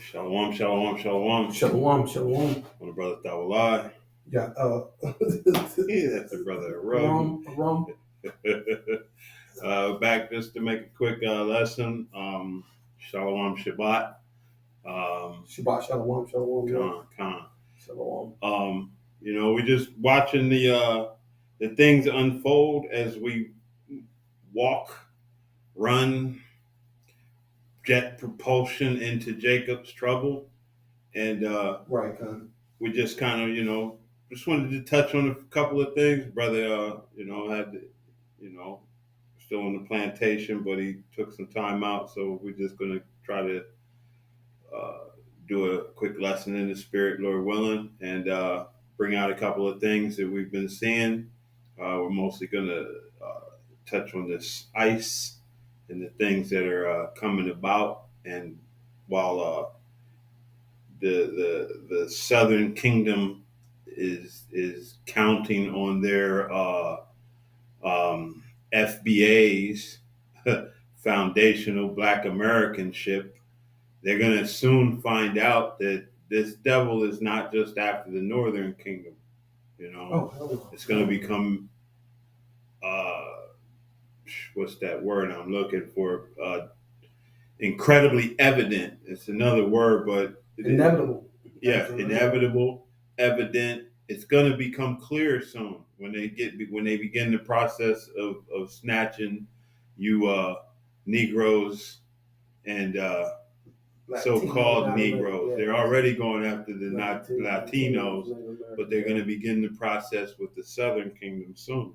Shalom, shalom, shalom. Shalom, shalom. When the brother thought will lie. Yeah, Yeah, that's the brother Rum. Rum. Back just to make a quick lesson. Shalom Shabbat. Shabbat, shalom, shalom. Khan. Shalom. We're just watching the things unfold as we walk, run, jet propulsion into Jacob's trouble. And Right, Khan. we just kind of, just wanted to touch on a couple of things. Brother, still on the plantation, but he took some time out. So we're just going to try to do a quick lesson in the spirit, Lord willing, and bring out a couple of things that we've been seeing. We're mostly going to touch on this ice and the things that are coming about. And while the Southern Kingdom is counting on their FBA's foundational Black Americanship, they're going to soon find out that this devil is not just after the Northern Kingdom. It's going to become what's that word I'm looking for? Incredibly evident. It's another word, but inevitable. Inevitable, evident. It's going to become clear soon when they begin the process of snatching you Negroes and so-called Negroes. They're already going after the Latinos, but they're going to begin the process with the Southern Kingdom soon.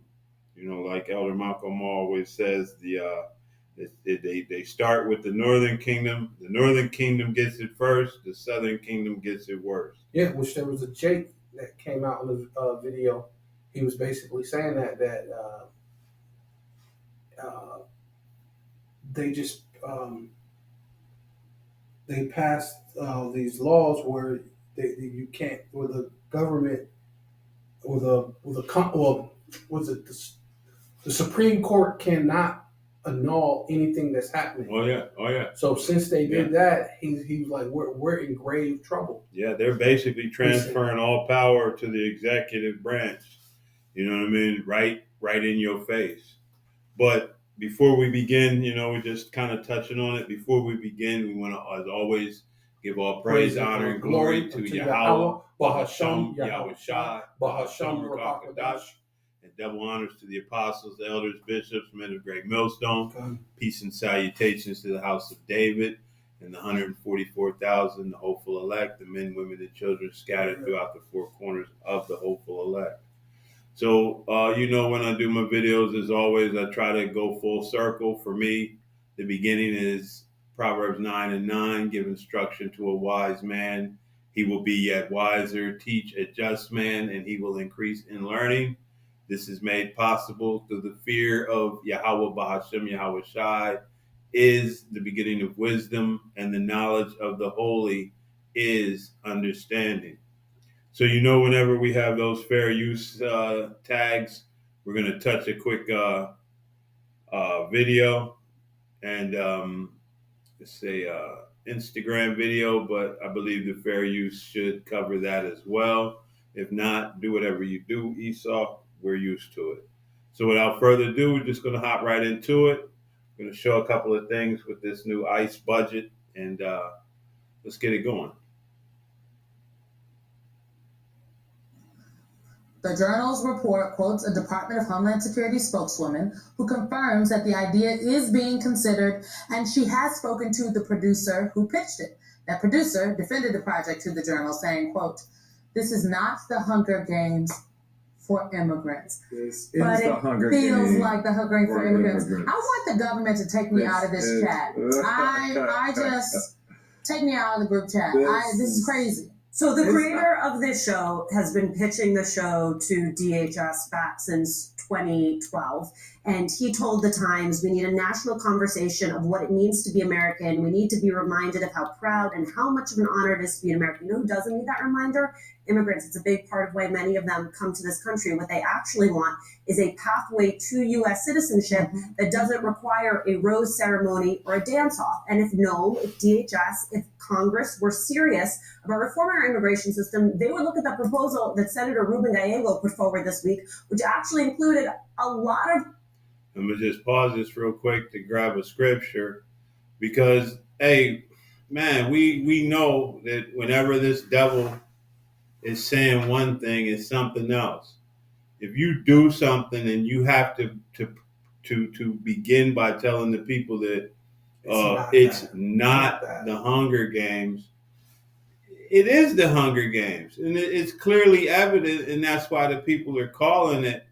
Like Elder Malcolm always says, they start with the Northern Kingdom. The Northern Kingdom gets it first. The Southern Kingdom gets it worse. Yeah, which there was a Jake that came out in the video. He was basically saying that they just they passed these laws where you can't, where the government, the Supreme Court cannot annul anything that's happening. Oh yeah. So since they did that, he's like, we're in grave trouble. Yeah, they're basically transferring all power to the executive branch. You know what I mean? Right in your face. But before we begin, we're just kind of touching on it. Before we begin, we want to, as always, give all praise, honor, and glory to Yahweh, Bahasham, Yahweh Shai, Bahasham, Rakakadash, and double honors to the apostles, elders, bishops, men of great millstone. Peace and salutations to the house of David and the 144,000, the hopeful elect, the men, women, and children scattered throughout the four corners of the hopeful elect. So, when I do my videos, as always, I try to go full circle. For me, the beginning is Proverbs 9:9, give instruction to a wise man. He will be yet wiser. Teach a just man, and he will increase in learning. This is made possible through the fear of Yahweh Bahasham, Yahweh Shai, is the beginning of wisdom, and the knowledge of the holy is understanding. So, whenever we have those fair use tags, we're going to touch a quick video and it's a Instagram video, but I believe the fair use should cover that as well. If not, do whatever you do, Esau. We're used to it. So without further ado, we're just going to hop right into it. We're going to show a couple of things with this new ICE budget, and let's get it going. The Journal's report quotes a Department of Homeland Security spokeswoman who confirms that the idea is being considered, and she has spoken to the producer who pitched it. That producer defended the project to the Journal, saying, quote, "This is not the Hunger Games for immigrants." This is the Hunger Games. It feels like the Hunger Games for immigrants. I want the government to take me out of this chat. I just take me out of the group chat. This is crazy. So the creator of this show has been pitching the show to DHS back since 2012. And he told the Times, we need a national conversation of what it means to be American. We need to be reminded of how proud and how much of an honor it is to be an American. You know who doesn't need that reminder? Immigrants. It's a big part of why many of them come to this country. And what they actually want is a pathway to U.S. citizenship that doesn't require a rose ceremony or a dance-off. And if DHS, if Congress were serious about reforming our immigration system, they would look at the proposal that Senator Ruben Gallego put forward this week, which actually included a lot of... I'm going to just pause this real quick to grab a scripture because, hey, man, we know that whenever this devil is saying one thing, it's something else. If you do something and you have to begin by telling the people that it's not the Hunger Games, it is the Hunger Games. And it's clearly evident, and that's why the people are calling it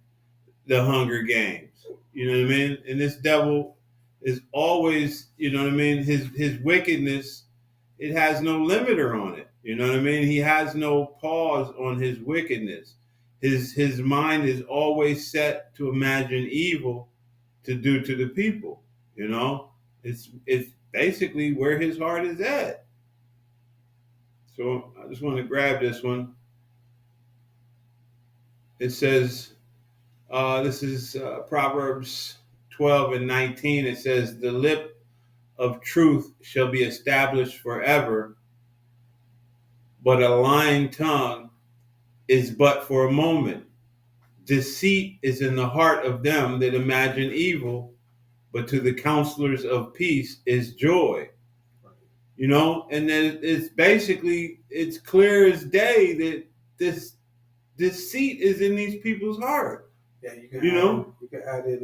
the Hunger Games. You know what I mean? And this devil is always, you know what I mean? His wickedness, it has no limiter on it. You know what I mean? He has no pause on his wickedness. His mind is always set to imagine evil to do to the people. You know, it's basically where his heart is at. So I just want to grab this one. It says, this is Proverbs 12 and 19. It says, the lip of truth shall be established forever, but a lying tongue is but for a moment. Deceit is in the heart of them that imagine evil, but to the counselors of peace is joy. You know, and then it's clear as day that this deceit is in these people's heart. Yeah, you can add in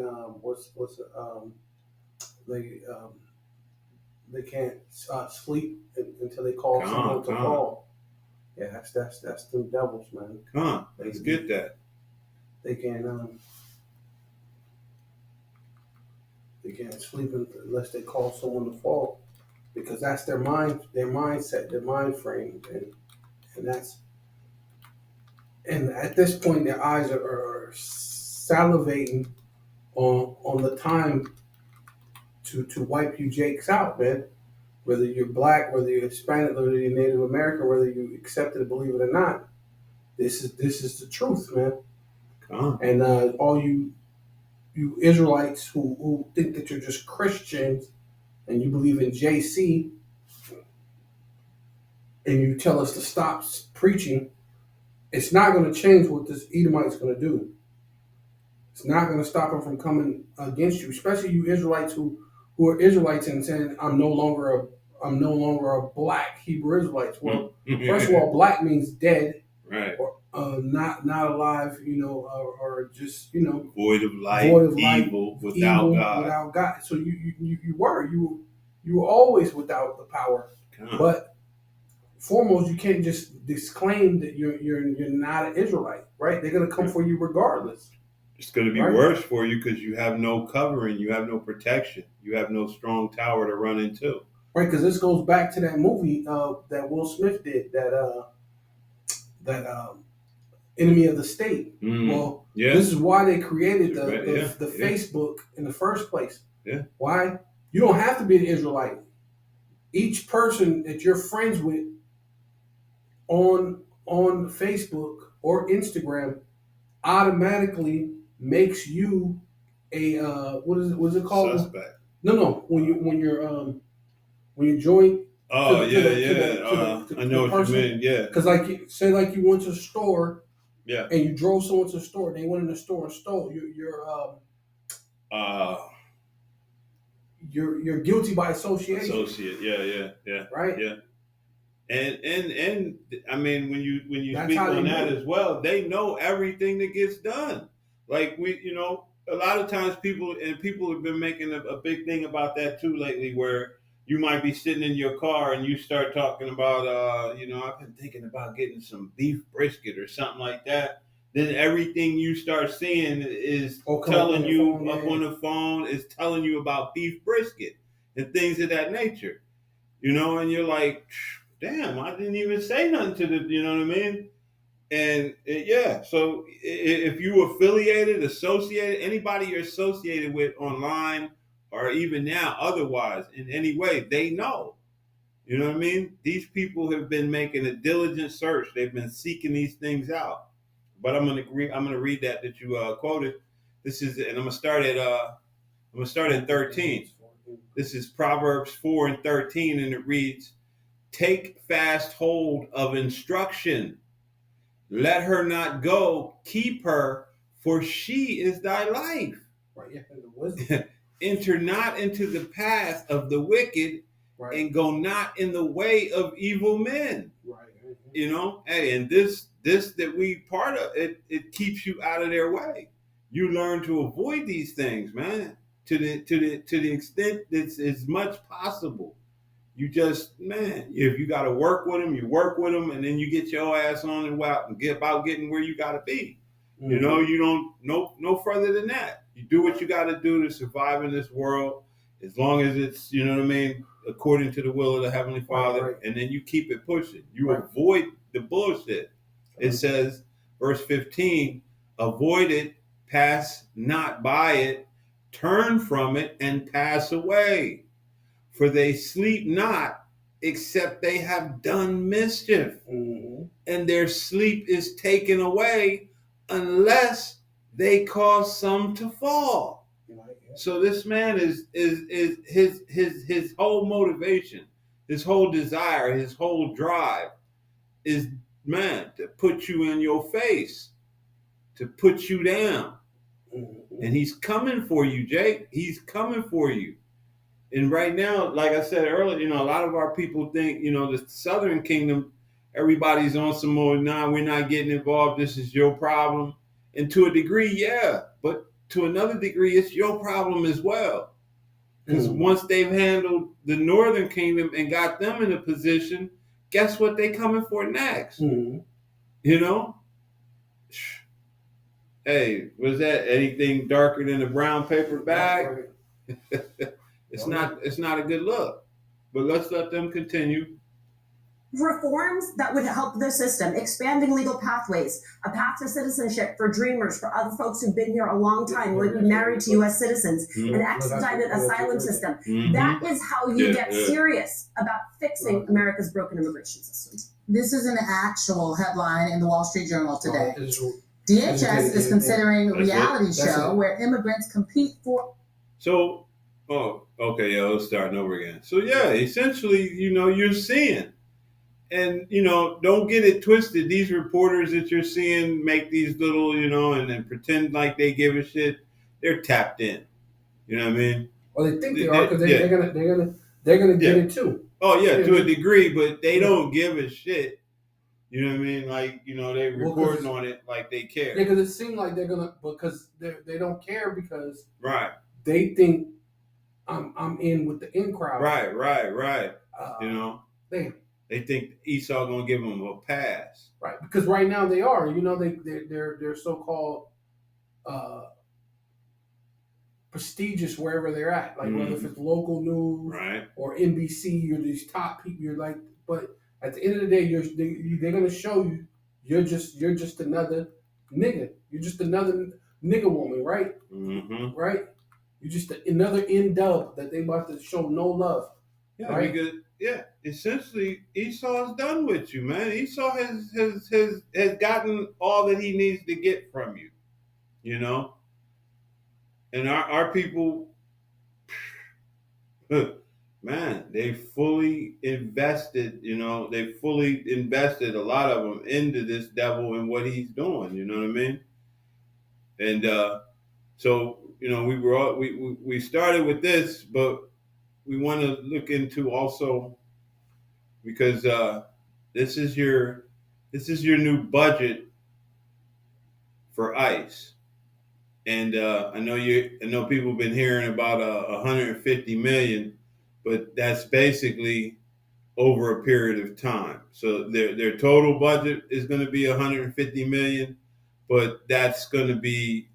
they can't sleep until they call someone to call. Yeah, that's them devils, man. Let's get that. They can't sleep unless they call someone to fall, because that's their mindset, their mind frame, and at this point their eyes are salivating on the time to wipe you jakes out, man. Whether you're black, whether you're Hispanic, whether you're Native American, whether you accept it or believe it or not, this is the truth, man. And all you Israelites who think that you're just Christians and you believe in JC and you tell us to stop preaching, it's not going to change what this Edomite's going to do. It's not going to stop him from coming against you, especially you Israelites who are Israelites and saying, I'm no longer a black Hebrew Israelite. Well, first of all, black means dead, right? Or not alive, or just void of life, evil, without God. So you were always without the power. But foremost, you can't just disclaim that you're not an Israelite, right? They're going to come for you regardless. It's going to be worse for you because you have no covering, you have no protection, you have no strong tower to run into. Right, because this goes back to that movie that Will Smith did, that Enemy of the State. Well, this is why they created the Facebook in the first place. Yeah. Why? You don't have to be an Israelite. Each person that you're friends with on Facebook or Instagram automatically makes you a what is it called? Suspect. No. When you join. I know what you mean. Yeah. Because say you went to the store. Yeah. And you drove someone to the store. They went in the store and stole. You're guilty by association. Yeah. Right. Yeah. And I mean, when you speak on that as well, they know everything that gets done. Like a lot of times people have been making a big thing about that too lately, where you might be sitting in your car and you start talking about, I've been thinking about getting some beef brisket or something like that. Then everything you start seeing is telling you up on the phone, is telling you about beef brisket and things of that nature. And you're like, damn, I didn't even say nothing to the, you know what I mean? And so if you affiliated, associated, anybody you're associated with online or even now otherwise in any way, they know. You know what I mean? These people have been making a diligent search. They've been seeking these things out. But I'm gonna read that you quoted. This is, and I'm gonna start at 13. This is Proverbs 4:13, and it reads, "Take fast hold of instruction. Let her not go. Keep her, for she is thy life. Right. Yeah. And the wisdom. Enter not into the path of the wicked, Right. and go not in the way of evil men." Right. You know, hey, and this that we part of it, it keeps you out of their way. You learn to avoid these things, man, to the extent that's as much possible. You just, man, if you got to work with them, you work with them, and then you get your ass on and out and get about getting where you got to be. Mm-hmm. You know, you don't no further than that. You do what you got to do to survive in this world, as long as it's, you know what I mean, according to the will of the Heavenly Father, right. And then you keep it pushing. You avoid the bullshit. It says, verse 15, avoid it, pass not by it, turn from it, and pass away. For they sleep not, except they have done mischief, and their sleep is taken away unless they cause some to fall. So this man is his whole motivation, his whole desire, his whole drive is, man, to put you in your face, to put you down. And he's coming for you, Jake. He's coming for you. And right now, like I said earlier, you know, a lot of our people think, you know, the Southern Kingdom, everybody's on some more, nah, we're not getting involved. This is your problem. And to a degree, yeah. But to another degree, it's your problem as well. Because once they've handled the Northern Kingdom and got them in a position, guess what they coming for next? You know? Hey, was that anything darker than a brown paper bag? It's not a good look. But let's let them continue. Reforms that would help the system, expanding legal pathways, a path to citizenship for dreamers, for other folks who've been here a long time, who would be married to U.S. citizens, an expedited asylum system. That is how you get serious about fixing America's broken immigration system. This is an actual headline in the Wall Street Journal today. DHS is considering a reality show where immigrants compete for. So, let's start over again. So, yeah, essentially, you know, you're seeing. And, you know, don't get it twisted. These reporters that you're seeing make these little, you know, and then pretend like they give a shit. They're tapped in. You know what I mean? Well, they think they are because they're gonna get it too. Oh yeah, to a degree, but they don't give a shit. You know what I mean? Like, you know, they reporting on it like they care. Yeah, because it seems like they're gonna, because they don't care because they think I'm in with the in crowd. Right. You know, they think Esau gonna give them a pass. Right, because right now they are. You know, they're so-called prestigious wherever they're at. Like whether if it's local news or NBC, you're these top people. You're like, but at the end of the day, they're gonna show you you're just another nigga. You're just another nigga woman, right? Right. You're just another N-dub that they about to show no love. Yeah, right? Because essentially Esau's done with you, man. Esau has gotten all that he needs to get from you, you know. And our people, man, they fully invested, you know, a lot of them into this devil and what he's doing, you know what I mean? And so, you know, we started with this, but we want to look into also, because this is your new budget for ICE. And I know people have been hearing about 150 million, but that's basically over a period of time. So their total budget is going to be 150 million, but that's going to be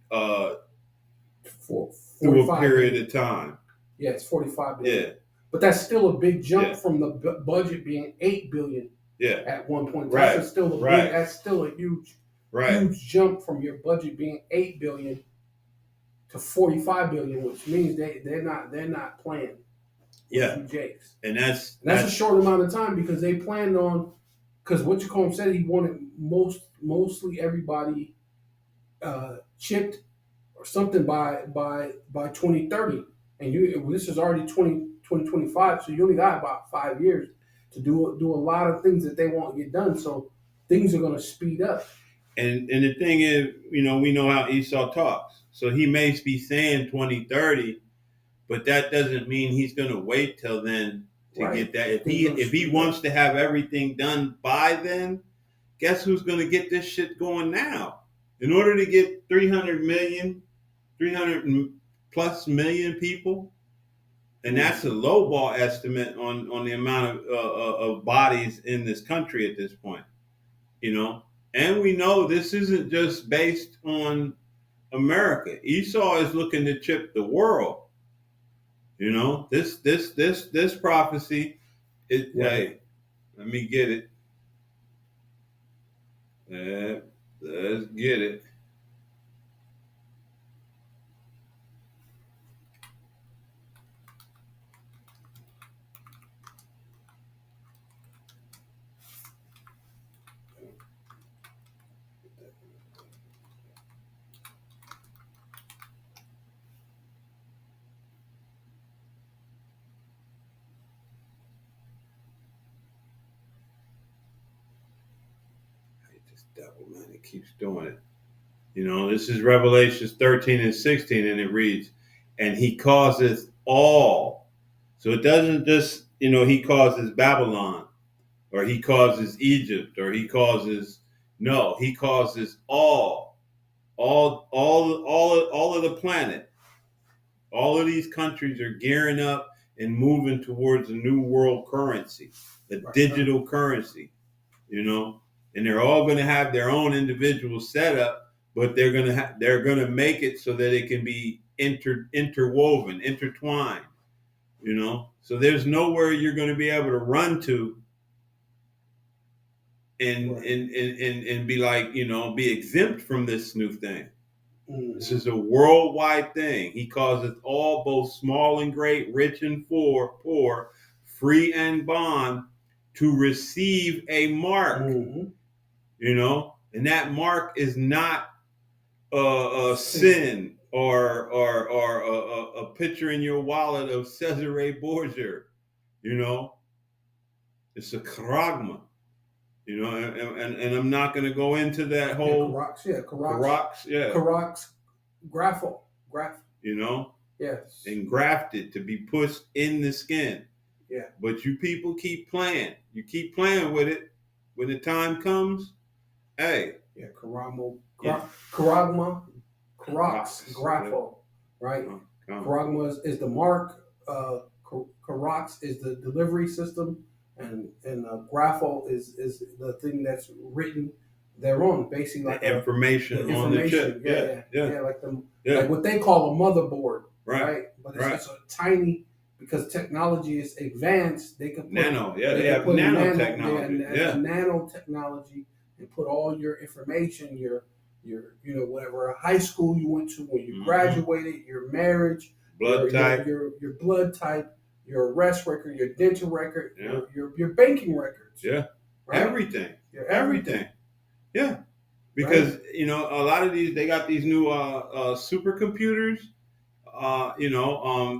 through a period of time. Yeah, it's 45 billion. Yeah, but that's still a big jump from the budget being $8 billion. Yeah. At one point, Right. that's still a Right. big, that's still a huge Right. huge jump from your budget being $8 billion to $45 billion, which means they're not playing Yeah. with you Jakes. And that's a short amount of time because they planned on, because what you call him said he wanted mostly everybody chipped or something by 2030, and this is already 2025, so you only got about 5 years to do a lot of things that they want to get done. So things are going to speed up. And the thing is, we know how Esau talks. So he may be saying 2030, but that doesn't mean he's going to wait till then to get that. If he wants to have everything done by then, guess who's going to get this shit going now? In order to get 300 plus million people, and that's a lowball estimate on the amount of bodies in this country at this point, And we know this isn't just based on America. Esau is looking to chip the world. This prophecy. Hey, let me get it. Let's get it. This devil, man, it keeps doing it. This is Revelations 13 and 16, and it reads, and he causeth all. So it doesn't just, he causes Babylon, or he causes Egypt, or he causes all of the planet. All of these countries are gearing up and moving towards a new world currency, a digital currency, and they're all going to have their own individual setup, but they're going to make it so that it can be interwoven, intertwined, So there's nowhere you're going to be able to run to and be like, be exempt from this new thing. Mm-hmm. This is a worldwide thing. He causeth all, both small and great, rich and poor, free and bond, to receive a mark. Mm-hmm. And that mark is not a sin or a picture in your wallet of Cesare Borgia. It's a charagma. And I'm not going to go into that whole Carac's graphel. Yes. And grafted to be pushed in the skin. Yeah. But you people keep playing. You keep playing with it. When the time comes, hey. Yeah, Caragma, Carac's graphel, right? Caragma is the mark. Carac's is the delivery system. And graphel is the thing that's written thereon, basically like the information on the chip. Yeah, like what they call a motherboard, right? But it's a tiny, because technology is advanced. They can put they have nanotechnology. Nanotechnology, and put all your information, your whatever high school you went to, when you graduated, your marriage, type, your blood type, your arrest record, your dental record, your banking records. Yeah. Right? Everything. Everything. Yeah. Because, a lot of these, they got these new supercomputers,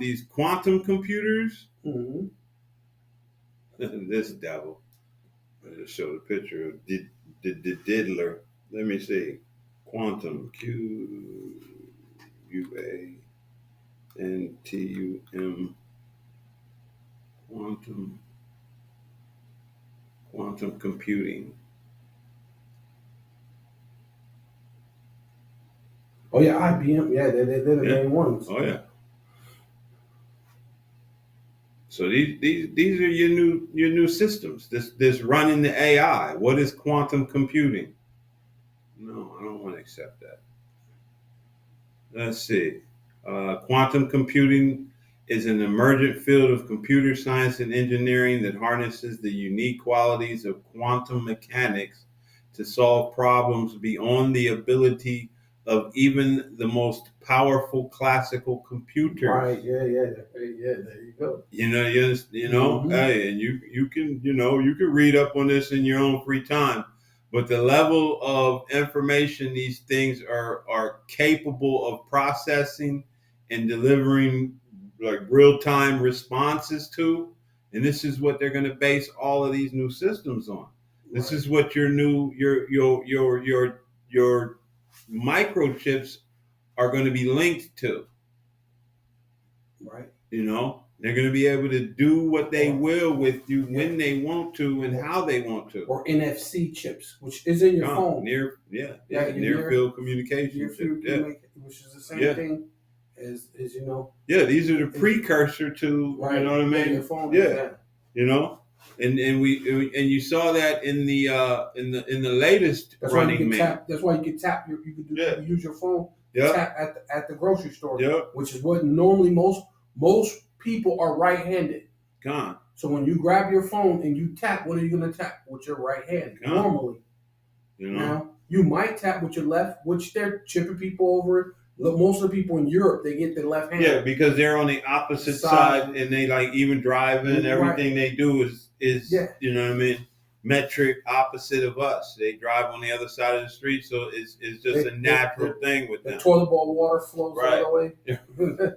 these quantum computers. Mm-hmm. This devil. I just showed a picture of the diddler. Let me see. Quantum. QUANTUM. Quantum computing. Oh yeah, IBM. Yeah, they're the main ones. Oh yeah. So these are your new systems. This running the AI. What is quantum computing? No, I don't want to accept that. Let's see. Quantum computing is an emergent field of computer science and engineering that harnesses the unique qualities of quantum mechanics to solve problems beyond the ability of even the most powerful classical computers. Right. Yeah. There you go. Hey, and you can you can read up on this in your own free time. But the level of information these things are capable of processing and delivering like real time responses to, and this is what they're going to base all of these new systems on. This is what your microchips are going to be linked to. Right. They're going to be able to do what they will with you when they want to and how they want to. Or NFC chips, which is in your phone. Near field communication. Which is the same thing as Yeah, these are the precursor to right, you know what I mean. Your phone, and you saw that in the latest Running Man. That's why you can tap you can use your phone tap at the grocery store, which is what normally most people are right-handed. Gone. So when you grab your phone and you tap, what are you going to tap with your right hand? Normally. Now, you might tap with your left, which they're chipping people over. Most of the people in Europe, they get their left hand. Yeah, because they're on the opposite side and they like even driving, everything they do is you know what I mean, metric opposite of us. They drive on the other side of the street, so it's just a natural thing with them. The toilet bowl water flows the other way.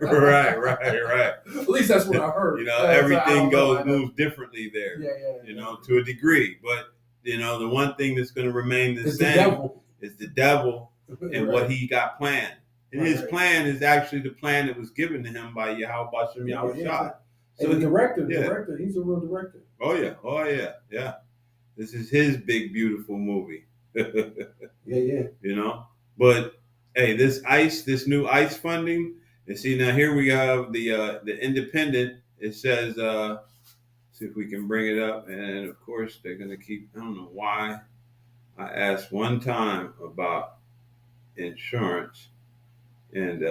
right. At least that's what I heard. Everything moves differently there. To a degree. But the one thing that's going to remain the same is the devil and what he got planned. And his plan is actually the plan that was given to him by Yahweh Bashem Yahushua. So the director, he's a real director. Oh yeah. This is his big beautiful movie. But hey, this new ICE funding, and see now here we have the Independent. It says see if we can bring it up, and of course they're gonna keep. I don't know why. I asked one time about insurance, and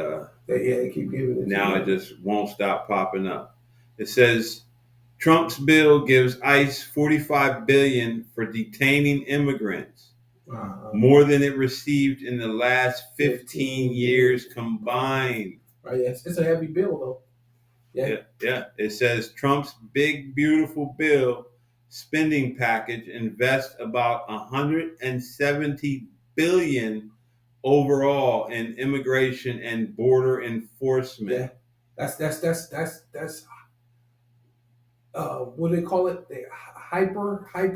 they keep giving it. Now it just won't stop popping up. It says Trump's bill gives ICE $45 billion for detaining immigrants, more than it received in the last 15 years combined. Right, it's a heavy bill though. Yeah. It says Trump's big beautiful bill spending package invests about $170 billion overall in immigration and border enforcement. Yeah, that's what do they call it? They hyper. They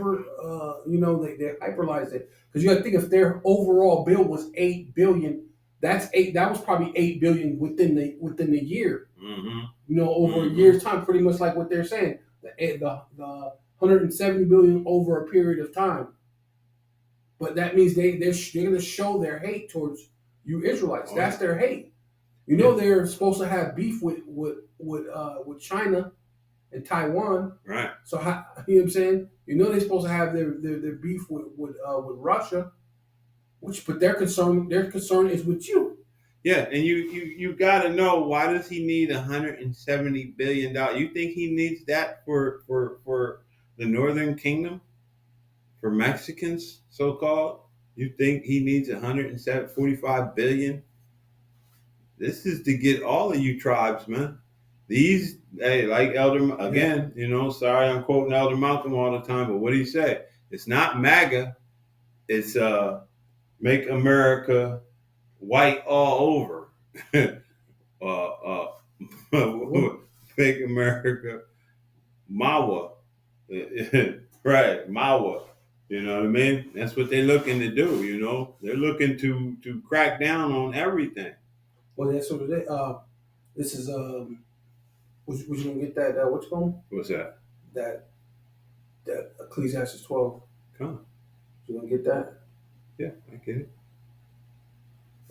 hyperlize it because you got to think if their overall bill was $8 billion, that was probably $8 billion within the year. Mm-hmm. Over a year's time, pretty much like what they're saying. The $170 billion over a period of time. But that means they're going to show their hate towards you Israelites. That's their hate. They're supposed to have beef with China and Taiwan. Right. So you know what I'm saying? They're supposed to have their beef with Russia, but their concern is with you. Yeah, and you got to know, why does he need $170 billion? You think he needs that for the Northern Kingdom? For Mexicans, so-called? You think he needs $145 billion? This is to get all of you tribes, man. These, hey, like Elder, again, sorry I'm quoting Elder Malcolm all the time, but what do you say? It's not MAGA. It's Make America White All Over. Make America Mawa. Right, Mawa. You know what I mean? That's what they're looking to do, They're looking to crack down on everything. Well, that's what it is. This is, was you going to get that, what's going on? What's that? That Ecclesiastes 12. Come. You going to get that? Yeah, I get it.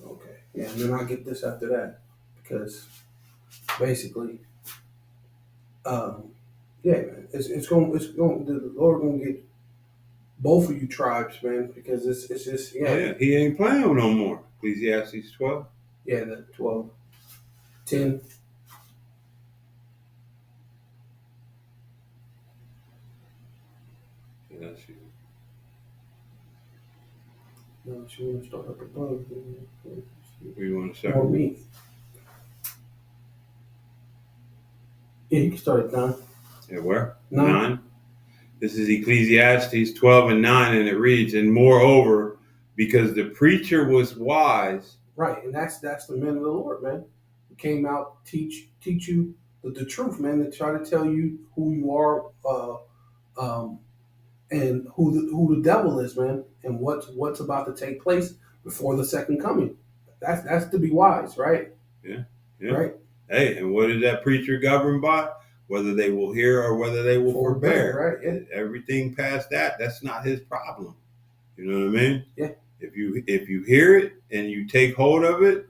Okay. Yeah, and then I'll get this after that. Because basically, man, it's going, the Lord going to get both of you tribes, man, because it's just, he ain't playing no more. Ecclesiastes 12. Yeah, the 12. 10. Yeah, that's you. No, she want to start up above. What you want to say? More meat. Yeah, you can start at 9. Yeah, where? 9. 9. This is Ecclesiastes 12 and 9, and it reads, and moreover, because the preacher was wise. Right, and that's the men of the Lord, man. Who came out teach you the truth, man. To try to tell you who you are, and who the devil is, man, and what's about to take place before the second coming. That's to be wise, right? Yeah. Right. Hey, and what is that preacher governed by? Whether they will hear or whether they will forbear. Right. Yeah. Everything past that, that's not his problem. You know what I mean? Yeah. If you hear it and you take hold of it,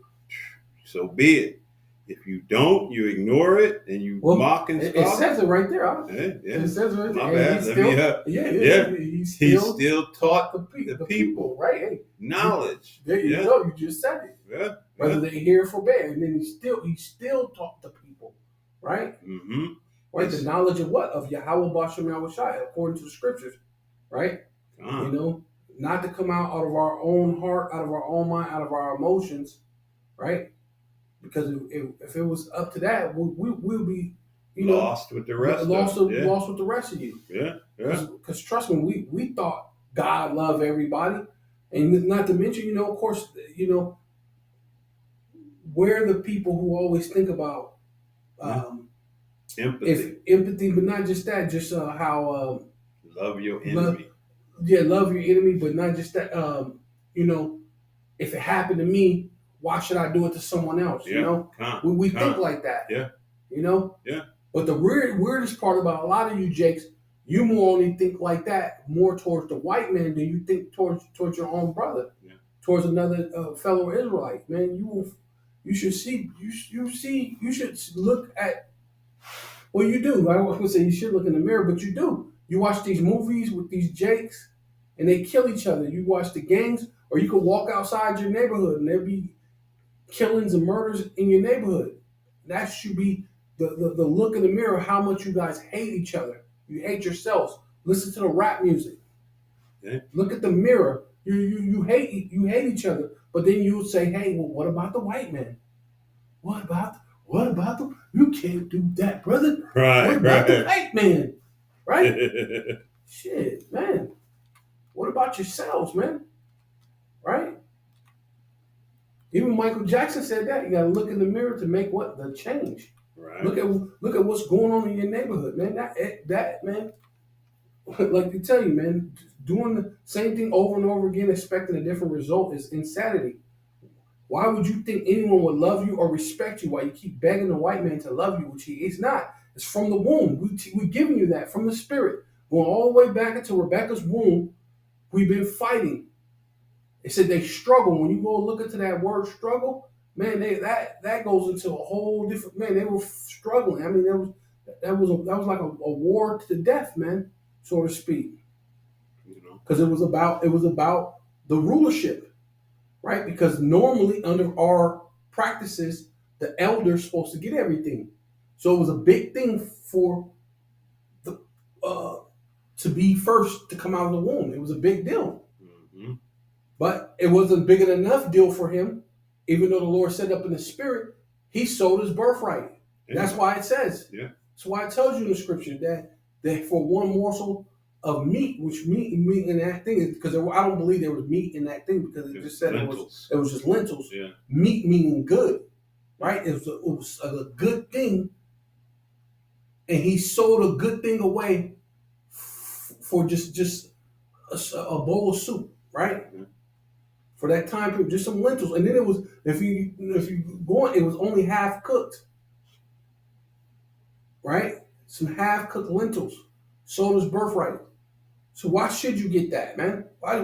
so be it. If you don't, you ignore it and you mock and scoff. It says it right there. Yeah. It says it right there. My bad. He still taught the people, right? Hey, knowledge. There you go. You just said it. Yeah. Whether they hear or forbear, and then he still taught the people, right? Mm-hmm. Right. The knowledge of what? Of Yahweh Bashem Yahushai, according to the scriptures, right? You know, not to come out of our own heart, out of our own mind, out of our emotions, right? Because if it was up to that, we'll be, lost with the rest. Lost with the rest of you. Yeah. Because trust me, we thought God loved everybody, and not to mention, of course, we're the people who always think about empathy, but not just that, just how love your enemy. Love your enemy, but not just that. If it happened to me, why should I do it to someone else? We think like that. Yeah. Yeah. But the weirdest part about a lot of you Jakes, you more only think like that more towards the white man than you think towards your own brother, towards another fellow Israelite. Man, you should look at. Well, you do. I was gonna say you should look in the mirror, but you do. You watch these movies with these Jakes, and they kill each other. You watch the gangs, or you could walk outside your neighborhood and there be killings and murders in your neighborhood. That should be the look in the mirror, how much you guys hate each other. You hate yourselves. Listen to the rap music. Yeah. Look at the mirror. You hate each other, but then you say, hey, well, what about the white man? What about the you can't do that, brother. Right. What about the white man? Right? Shit, man. What about yourselves, man? Right? Even Michael Jackson said that. You gotta look in the mirror to make the change. Right. Look at what's going on in your neighborhood, man. That man, like they tell you, man, doing the same thing over and over again, expecting a different result is insanity. Why would you think anyone would love you or respect you while you keep begging the white man to love you, which he is not? It's from the womb. We're giving you that from the spirit. Going all the way back into Rebecca's womb, we've been fighting. They said they struggle. When you go look into that word struggle, man, that goes into a whole different, man, they were struggling. I mean, that was like a war to the death, man, so to speak. Because it was about the rulership. Right? Because normally under our practices, the elder's supposed to get everything. So it was a big thing for the to be first to come out of the womb. It was a big deal. Mm-hmm. But it wasn't big enough deal for him, even though the Lord said up in the spirit, he sold his birthright. Yeah. That's why it says. Yeah. That's why it tells you in the scripture that for one morsel of meat, which meat in that thing is because I don't believe there was meat in that thing because it just said lentils. It was just lentils. Yeah. Meat meaning good, right? It was a good thing, and he sold a good thing away for just a bowl of soup, right? Mm-hmm. For that time period, just some lentils, and then it was if you go on, it was only half cooked, right? Some half cooked lentils, sold his birthright. So why should you get that, man? Why?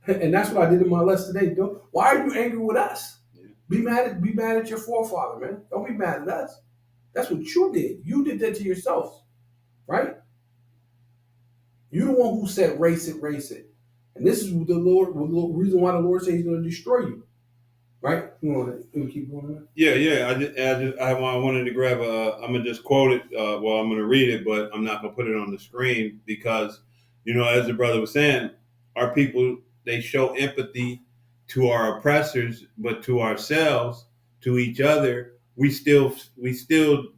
And that's what I did in my lesson today. Why are you angry with us? Yeah. Be mad at your forefather, man. Don't be mad at us. That's what you did. You did that to yourselves, right? You're the one who said, race it. And this is the reason why the Lord says he's going to destroy you. Right? You want to keep going? Yeah. I wanted to grab I'm going to just quote it. I'm going to read it, but I'm not going to put it on the screen because as the brother was saying, our people, they show empathy to our oppressors, but to ourselves, to each other, we still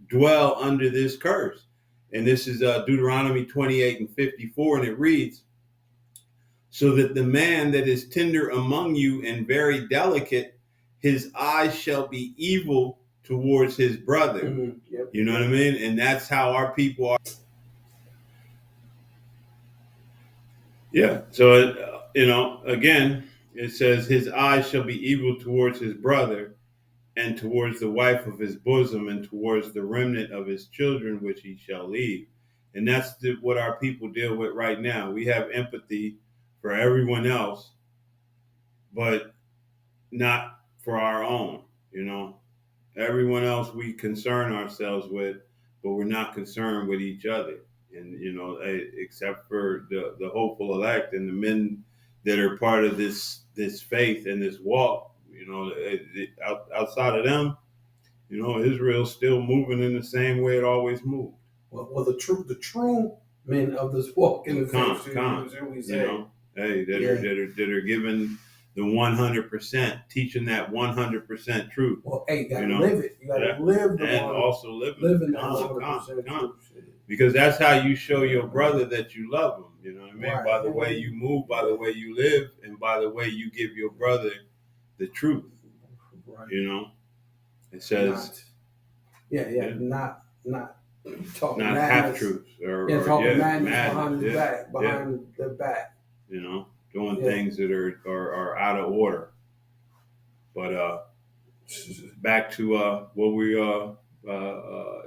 dwell under this curse. And this is Deuteronomy 28:54, and it reads, so that the man that is tender among you and very delicate, his eyes shall be evil towards his brother. Mm-hmm. Yep. You know what I mean? And that's how our people are. Yeah. So, again, it says his eyes shall be evil towards his brother and towards the wife of his bosom and towards the remnant of his children, which he shall leave. And that's what our people deal with right now. We have empathy for everyone else, but not for our own. Everyone else we concern ourselves with, but we're not concerned with each other. And except for the hopeful elect and the men that are part of this faith and this walk, outside of them, Israel's still moving in the same way it always moved. Well, the true men of this walk in the faith, that are given the 100%, teaching that 100% truth. Well, hey, you gotta live it. You gotta live the and also live in that 100% truth. Because that's how you show your brother that you love him. You know what I mean? Right. By the way you move, by the way you live, and by the way you give your brother the truth. Right. It says, not talking not madness. half truths talking madness behind their back. Doing things that are out of order. But back to what we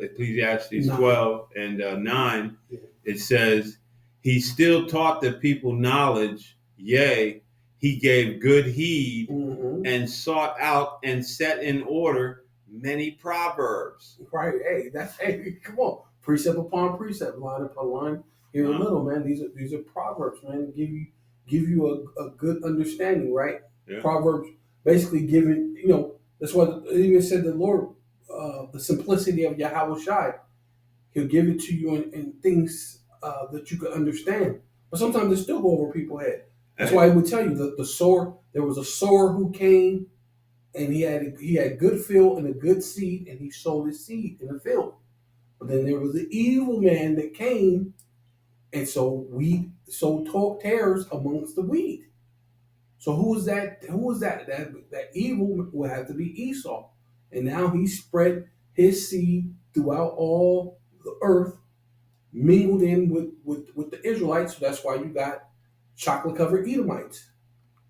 Ecclesiastes 12 and 9, it says, he still taught the people knowledge, yea, he gave good heed and sought out and set in order many proverbs. Right, come on, precept upon precept, line upon line. Here a little, man. These are proverbs, man. Give you a good understanding, right? Yeah. Proverbs basically giving, that's what it even said the Lord, the simplicity of Yahweh Shai. He'll give it to you in things that you can understand. But sometimes it still go over people's head. That's why I would tell you the sower. There was a sower who came, and he had good field and a good seed, and he sowed his seed in the field. But then there was the evil man that came, and so talk tares amongst the wheat. So who was that? Who was that? That evil would have to be Esau, and now he spread his seed throughout all the earth, mingled in with the Israelites. So that's why you got chocolate-covered Edomites.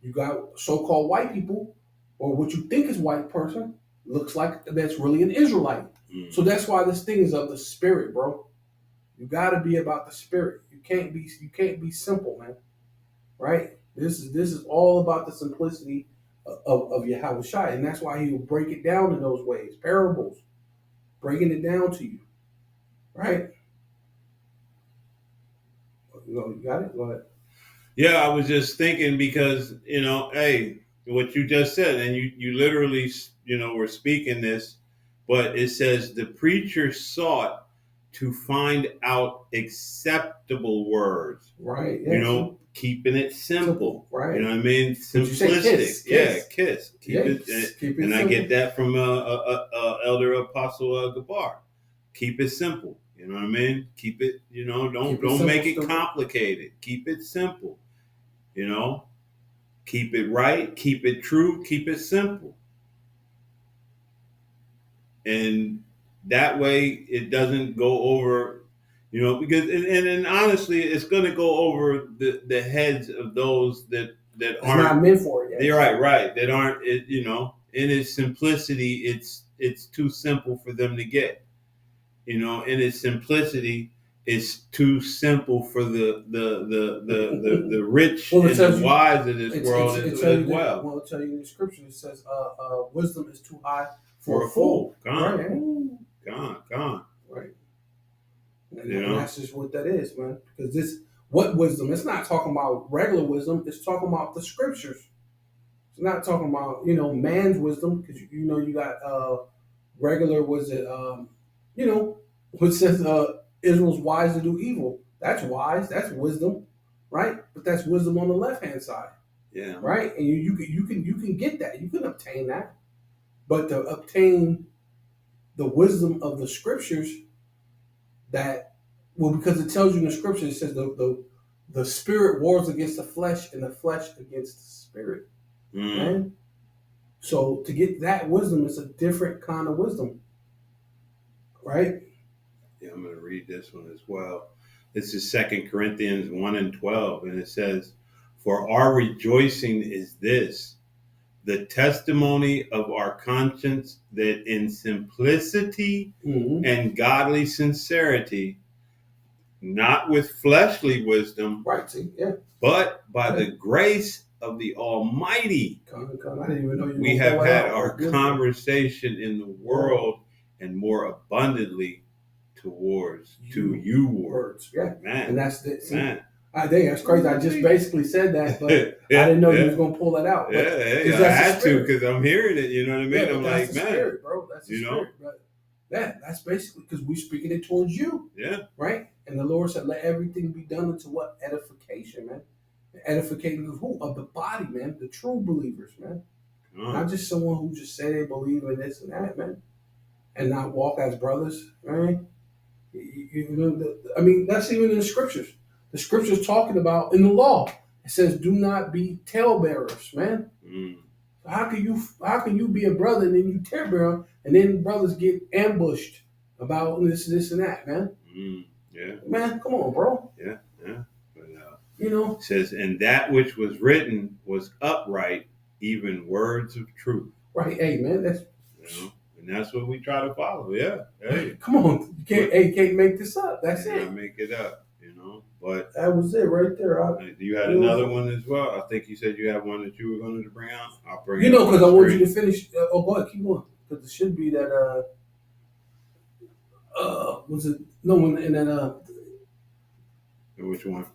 You got so-called white people, or what you think is white person, looks like that's really an Israelite. So that's why this thing is of the spirit, bro. You got to be about the spirit. You can't be simple, man. Right? This is all about the simplicity of Yahweh Shai, and that's why he will break it down in those ways, parables, breaking it down to you. Right? You got it? Go ahead. Yeah, I was just thinking because, what you just said, and you literally, were speaking this, but it says the preacher sought to find out acceptable words. Right. Yeah, keeping it simple. Right. You know what I mean? Simplistic. Kiss. Keep it simple. I get that from Elder Apostle Gabar. Keep it simple. You know what I mean? Keep it, don't make it complicated. Keep it simple. Keep it right, keep it true, keep it simple. And that way it doesn't go over, because and honestly, it's going to go over the heads of those that aren't not meant for it yet. They're right. That aren't, in its simplicity, it's too simple for them to get. In its simplicity, it's too simple for the rich and the wise of this world as well. Well, I'll tell you in the scripture, it says, wisdom is too high for a fool. Gone. Right. And that's just what that is, man. Because what wisdom? It's not talking about regular wisdom. It's talking about the scriptures. It's not talking about, man's wisdom. Because, you got regular, what says Israel's wise to do evil. That's wise. That's wisdom. right? But that's wisdom on the left hand side, Yeah. right? And you can get that. You can obtain that, but to obtain the wisdom of the scriptures, that because it tells you in the scripture, it says the spirit wars against the flesh and the flesh against the spirit, man. So to get that wisdom, it's a different kind of wisdom, right? Yeah, I'm going to read this one as well. This is 2 Corinthians 1:12, and it says, "For our rejoicing is this, the testimony of our conscience, that in simplicity and godly sincerity, not with fleshly wisdom, Right, see, yeah. but by the grace of the Almighty, I didn't even know you we have had our conversation in the world and more abundantly to you words." Yeah, man. And that's the man. That's crazy. I just basically said that, but I didn't know you was gonna pull that out. But I had to because I'm hearing it. You know what I mean? Yeah, I'm that's like, the man, spirit, bro. That's the you spirit. But that's basically because we're speaking it towards you. Yeah. Right. And the Lord said, "Let everything be done unto what? Edification, man. Edification of who? Of the body, man. The true believers, man. Not just someone who just say they believe in this and that, man, and not walk as brothers, right? I mean, that's even in the scriptures. The scriptures talking about in the law. It says, "Do not be talebearers, man." How can you be a brother and then you talebearer and then brothers get ambushed about this and that, man? Yeah. Man, come on, bro. Yeah. But, it says, "And that which was written was upright, even words of truth." Right. Hey, man, that's and that's what we try to follow. Yeah. Hey, come on. You can't make this up. That's it. Make it up. But that was it right there. You had another one as well. I think you said you had one that you were going to bring out. I'll bring it. Because I want you to finish. Go ahead, keep going. Because it should be that. Was it no one in that? Which one?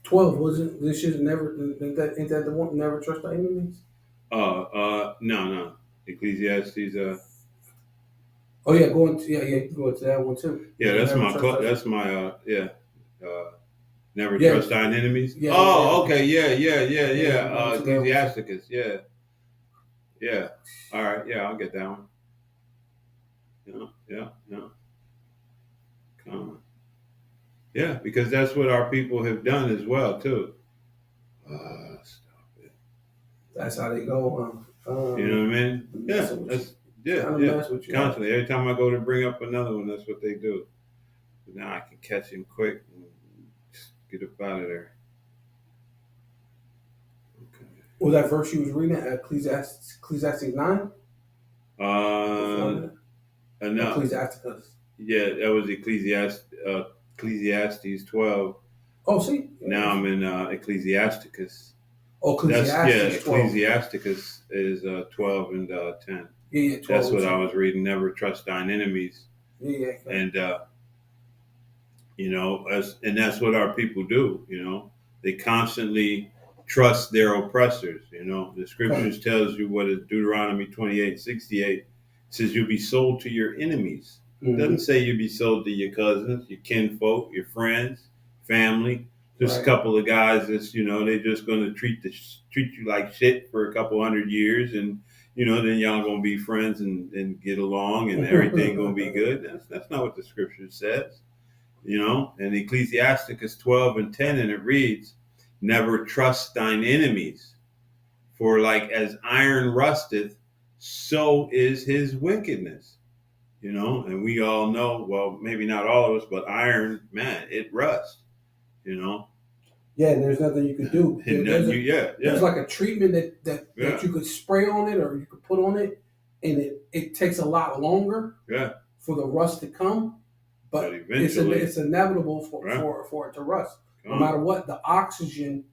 12 was it? This should never. Ain't that the one? Never trust our enemies. No. Ecclesiastes. Oh yeah, go into that one too. Yeah, that's my. Never trust thine enemies. Yeah, okay. Yeah. Ecclesiasticus. Yeah. All right. Yeah, I'll get that one. Yeah. Come on. Yeah, because that's what our people have done as well too. Stop it. That's how they go. You know what I mean? Constantly. Every time I go to bring up another one, that's what they do. But now I can catch him quick and just get up out of there. Okay. Was that verse you was reading at Ecclesiastes 9? No. Ecclesiasticus. Yeah, that was Ecclesiastes 12. Oh, see? Now I'm in Ecclesiasticus. Oh, Ecclesiastes 12. Ecclesiasticus is 12 and 10. Yeah, 12. That's what I was reading. Never trust thine enemies. Yeah. And, and that's what our people do, They constantly trust their oppressors, The scriptures tells you what is Deuteronomy 28:68. It says you'll be sold to your enemies. It doesn't say you'll be sold to your cousins, your kinfolk, your friends, family. Just a couple of guys that's, they're just going to treat you like shit for a couple 100 years. And, then y'all going to be friends and get along and everything going to be good. That's not what the scripture says, And Ecclesiasticus 12 and 10, and it reads, "Never trust thine enemies, for like as iron rusteth, so is his wickedness." And we all know, well, maybe not all of us, but iron, man, it rusts, Yeah, and there's nothing you could do. There's like a treatment that you could spray on it or you could put on it, and it takes a lot longer for the rust to come, but it's inevitable for it to rust. No matter what, the oxygen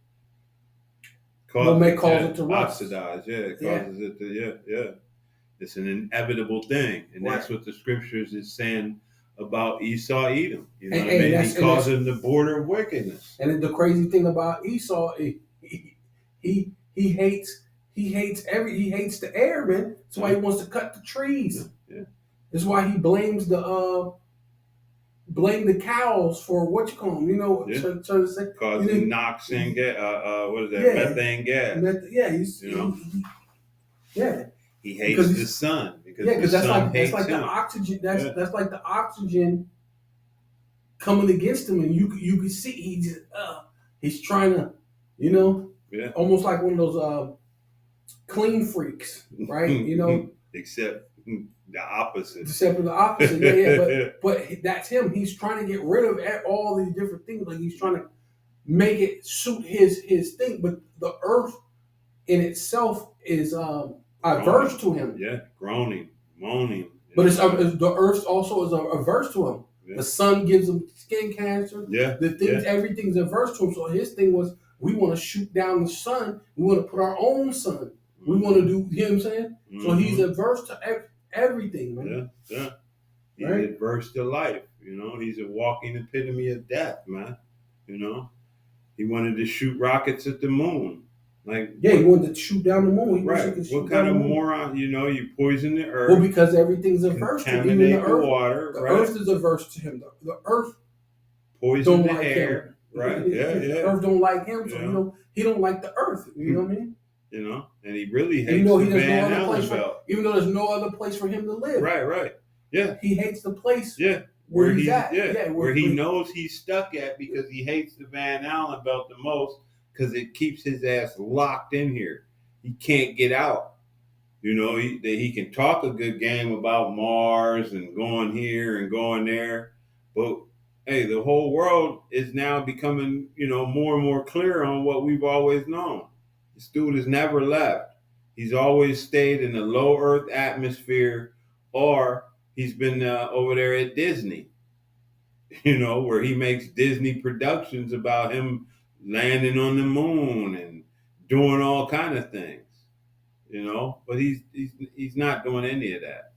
may cause it to rust. Oxidize, it causes it to, It's an inevitable thing, and that's what the scriptures is saying about Esau, Edom. You know what I mean? He causing the border of wickedness. And the crazy thing about Esau, he hates the air, man. That's why he wants to cut the trees. Yeah. That's why he blames the blame the cows for what you call them. You know, Yeah. trying to say, causing NOx and what is that? Yeah. Methane gas. Yeah. He hates the sun because the sun hates him. The oxygen. That's like the oxygen coming against him, and you can see he's trying to, almost like one of those clean freaks, right? Except the opposite. Except for the opposite, yeah. But that's him. He's trying to get rid of all these different things. Like he's trying to make it suit his thing. But the earth in itself is averse to him. Yeah, groaning, moaning. But the earth also is averse to him. Yeah. The sun gives him skin cancer. Yeah, everything's averse to him. So his thing was, we want to shoot down the sun. We want to put our own sun. We want to do. You know what I'm saying? Mm-hmm. So he's averse to everything, man. Yeah. He's adverse to life. He's a walking epitome of death, man. He wanted to shoot rockets at the moon. He wanted to shoot down the moon. What kind of moron? You poison the earth. Well, because everything's averse to him. Even the earth, water. The earth is averse to him. The earth poison don't the like air. Him. Right? The earth don't like him. So he don't like the earth. You know what I mean? And he really hates the Van Allen belt. Even though there's no other place for him to live. Right. Yeah. He hates the place. Yeah. Where he's at. Where he knows he's stuck at because he hates the Van Allen belt the most. Because it keeps his ass locked in here. He can't get out. He can talk a good game about Mars and going here and going there. But, hey, the whole world is now becoming, more and more clear on what we've always known. This dude has never left. He's always stayed in the low Earth atmosphere, or he's been over there at Disney, where he makes Disney productions about him landing on the moon and doing all kind of things, but he's not doing any of that.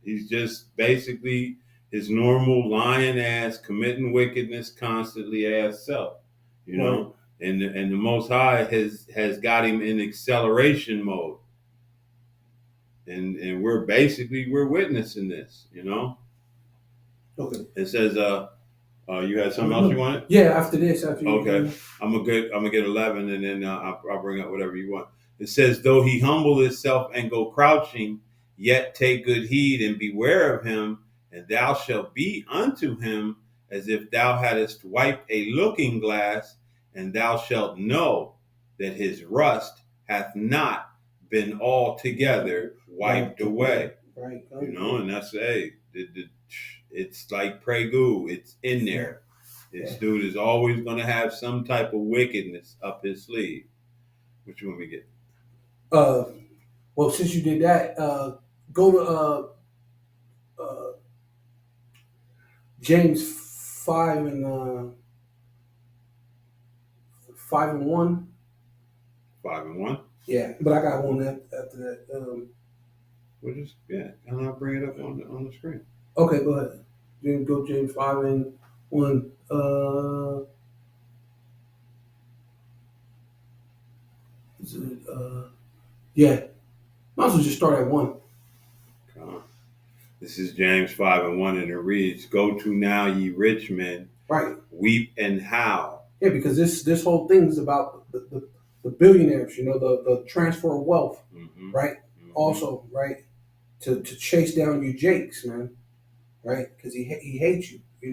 He's just basically his normal lying ass, committing wickedness constantly ass self, Right. and the Most High has got him in acceleration mode, and we're witnessing this, Okay. It says you had something else you wanted? Yeah, after this. Okay. I'm gonna get 11, and then I'll bring up whatever you want. It says, though he humble himself and go crouching, yet take good heed and beware of him, and thou shalt be unto him as if thou hadst wiped a looking glass, and thou shalt know that his rust hath not been altogether wiped away. Right. And that's it's like Pregu. It's in there. This dude is always going to have some type of wickedness up his sleeve. What you want me to get? Well, since you did that, go to James 5 and 5 and 1. 5 and 1. Yeah, but I got one after that. And I'll bring it up on the screen. Okay, go ahead. Go James 5 and 1. Is it, yeah. Might as well just start at 1. This is James 5 and 1, and it reads, "Go to now, ye rich men, right, weep and howl." Yeah, because this whole thing is about the billionaires, the transfer of wealth, right? Mm-hmm. Also, right, to chase down you Jakes, man, right? Because he hates you, He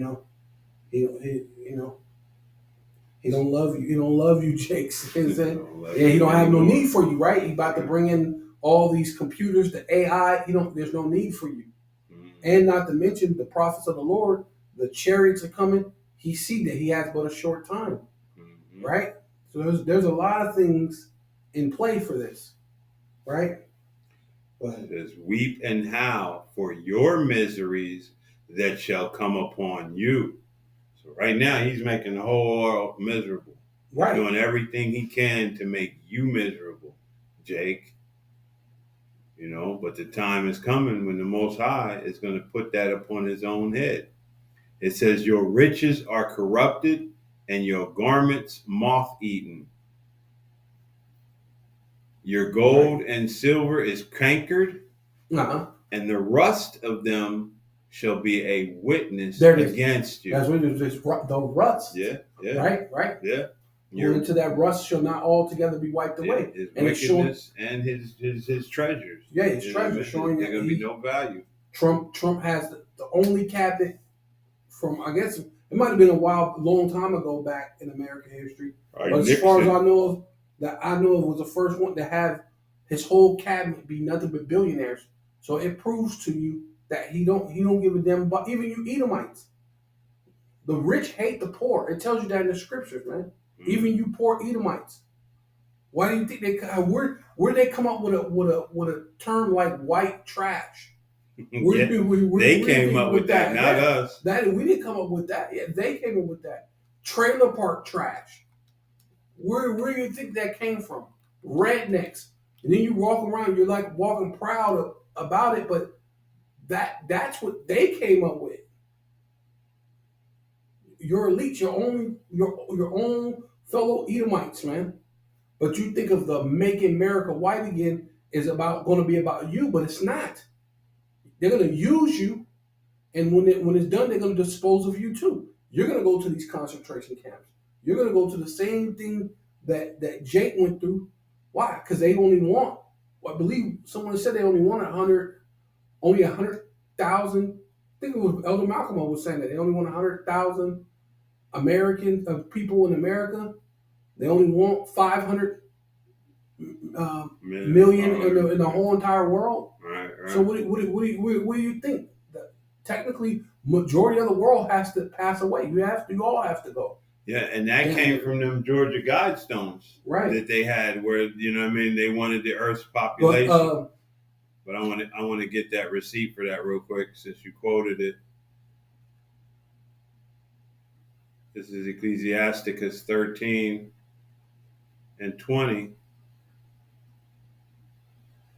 don't love you. He don't love you, Jakes. He don't have no need for you, right? He about to bring in all these computers, the AI. There's no need for you. And not to mention the prophets of the Lord, the chariots are coming. He see that he has but a short time, right? So there's a lot of things in play for this, right? It says, "Weep and howl for your miseries that shall come upon you." So right now he's making the whole world miserable. Right. He's doing everything he can to make you miserable, Jake. But the time is coming when the Most High is going to put that upon his own head. It says, "Your riches are corrupted and your garments moth-eaten. Your gold and silver is cankered, and the rust of them shall be a witness There it is. against you. That's what it is. The rust. Yeah, yeah, Right. yeah. Go into that rust shall not altogether be wiped away. His And it's showing, wickedness and his treasures. yeah, his You know what I treasure mean? showing There's that gonna be no value. Trump has the only cabinet from, I guess it might have been a long time ago back in American history. Right, But as Nixon. far as I know of, was the first one to have his whole cabinet be nothing but billionaires. So it proves to you that he don't give a damn about even you Edomites. The rich hate the poor. It tells you that in the scriptures, man. Even you poor Edomites. Why do you think where they come up with a term like white trash? They came up with that, not us. We didn't come up with that. Yeah, they came up with that. Trailer park trash. Where do you think that came from? Rednecks. And then you walk around, you're like walking proud about it, but that's what they came up with. Your elite, your own fellow Edomites, man. But you think of the making America white again is going to be about you, but it's not. They're going to use you, and when it's done, they're going to dispose of you too. You're going to go to these concentration camps. You're going to go to the same thing that Jake went through. Why? Because they only want. I believe someone said they only want 100,000. I think it was Elder Malcolm was saying that they only want 100,000 American people in America. They only want 500 million in the whole entire world. Right. So what do you think? Technically, majority of the world has to pass away. You all have to go. Yeah, and that came from them Georgia Guidestones, right? That they had, where they wanted the Earth's population. But I want to get that receipt for that real quick since you quoted it. This is Ecclesiasticus 13 and 20.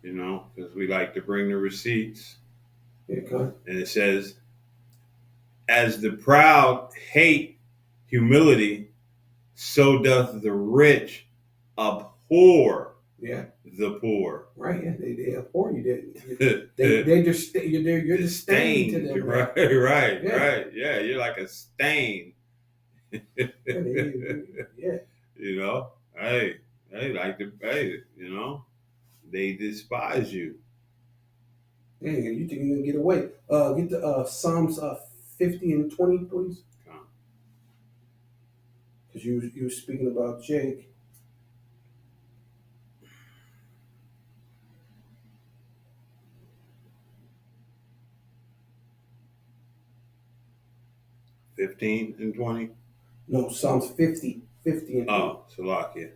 Because we like to bring the receipts. Okay. And it says, as the proud hate humility, so doth the rich abhor the poor. Right. Yeah, they abhor you. You're disdain to them. Right. Yeah, you're like a stain. Yeah. They despise you. Yeah, you think you're gonna get away? Get the Psalms 50 and 20, please. Because you were speaking about Jake. $15 and 20. No, Psalms 50 and 20. Oh, Salakia.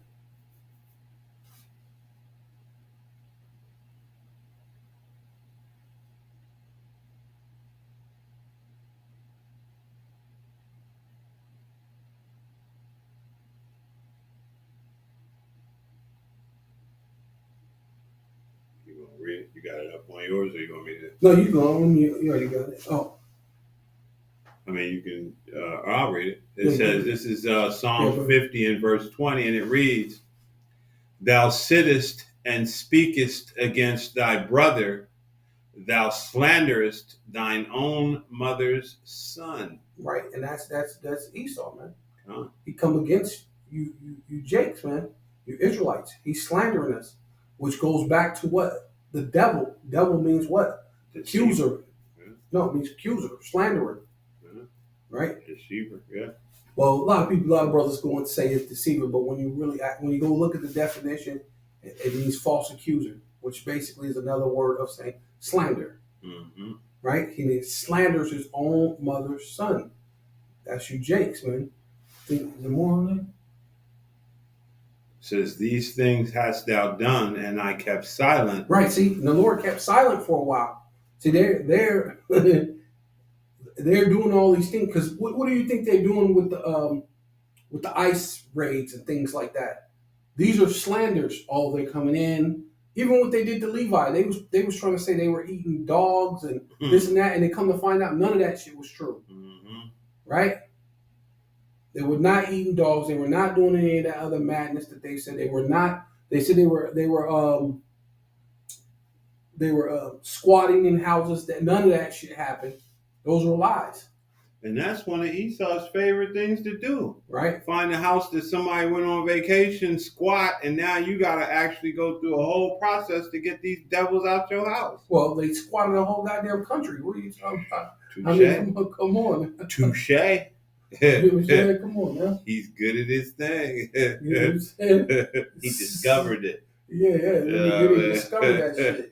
You gonna read it? You got it up on yours, or you want me to? No, you go on. You already got it. Oh. I mean, you can. I'll read it. It says, "This is Psalm 50 and verse 20, and it reads, "Thou sittest and speakest against thy brother; thou slanderest thine own mother's son." Right, and that's Esau, man. He come against you Jakes, man. You Israelites. He's slandering us, which goes back to what the devil. Devil means what? Accuser. Yeah. No, it means accuser, slanderer. Right? Deceiver, yeah. Well, a lot of brothers go and say it's deceiver, but when you go look at the definition, it means false accuser, which basically is another word of saying slander. Mm-hmm. Right? He slanders his own mother's son. That's you, Jakes, man. Think the more on that? Says, "These things hast thou done, and I kept silent." Right. See, the Lord kept silent for a while. See, they're they're doing all these things because what do you think they're doing with the ICE raids and things like that? These are slanders. Oh, they're coming in. Even what they did to Levi, they was trying to say they were eating dogs and this and that, and they come to find out none of that shit was true. Mm-hmm. Right? They were not eating dogs. They were not doing any of that other madness that they said they were not. They said they were squatting in houses. That none of that shit happened. Those were lies, And that's one of Esau's favorite things to do. right? Find a house that somebody went on vacation, squat, and now you got to actually go through a whole process to get these devils out your house. Well, they squatted the whole goddamn country. What are you talking about? Touche. I mean, come on. Touche. You know what I'm saying? Come on, man. He's good at his thing. You know what I'm saying? He discovered it. Yeah, he discovered that shit.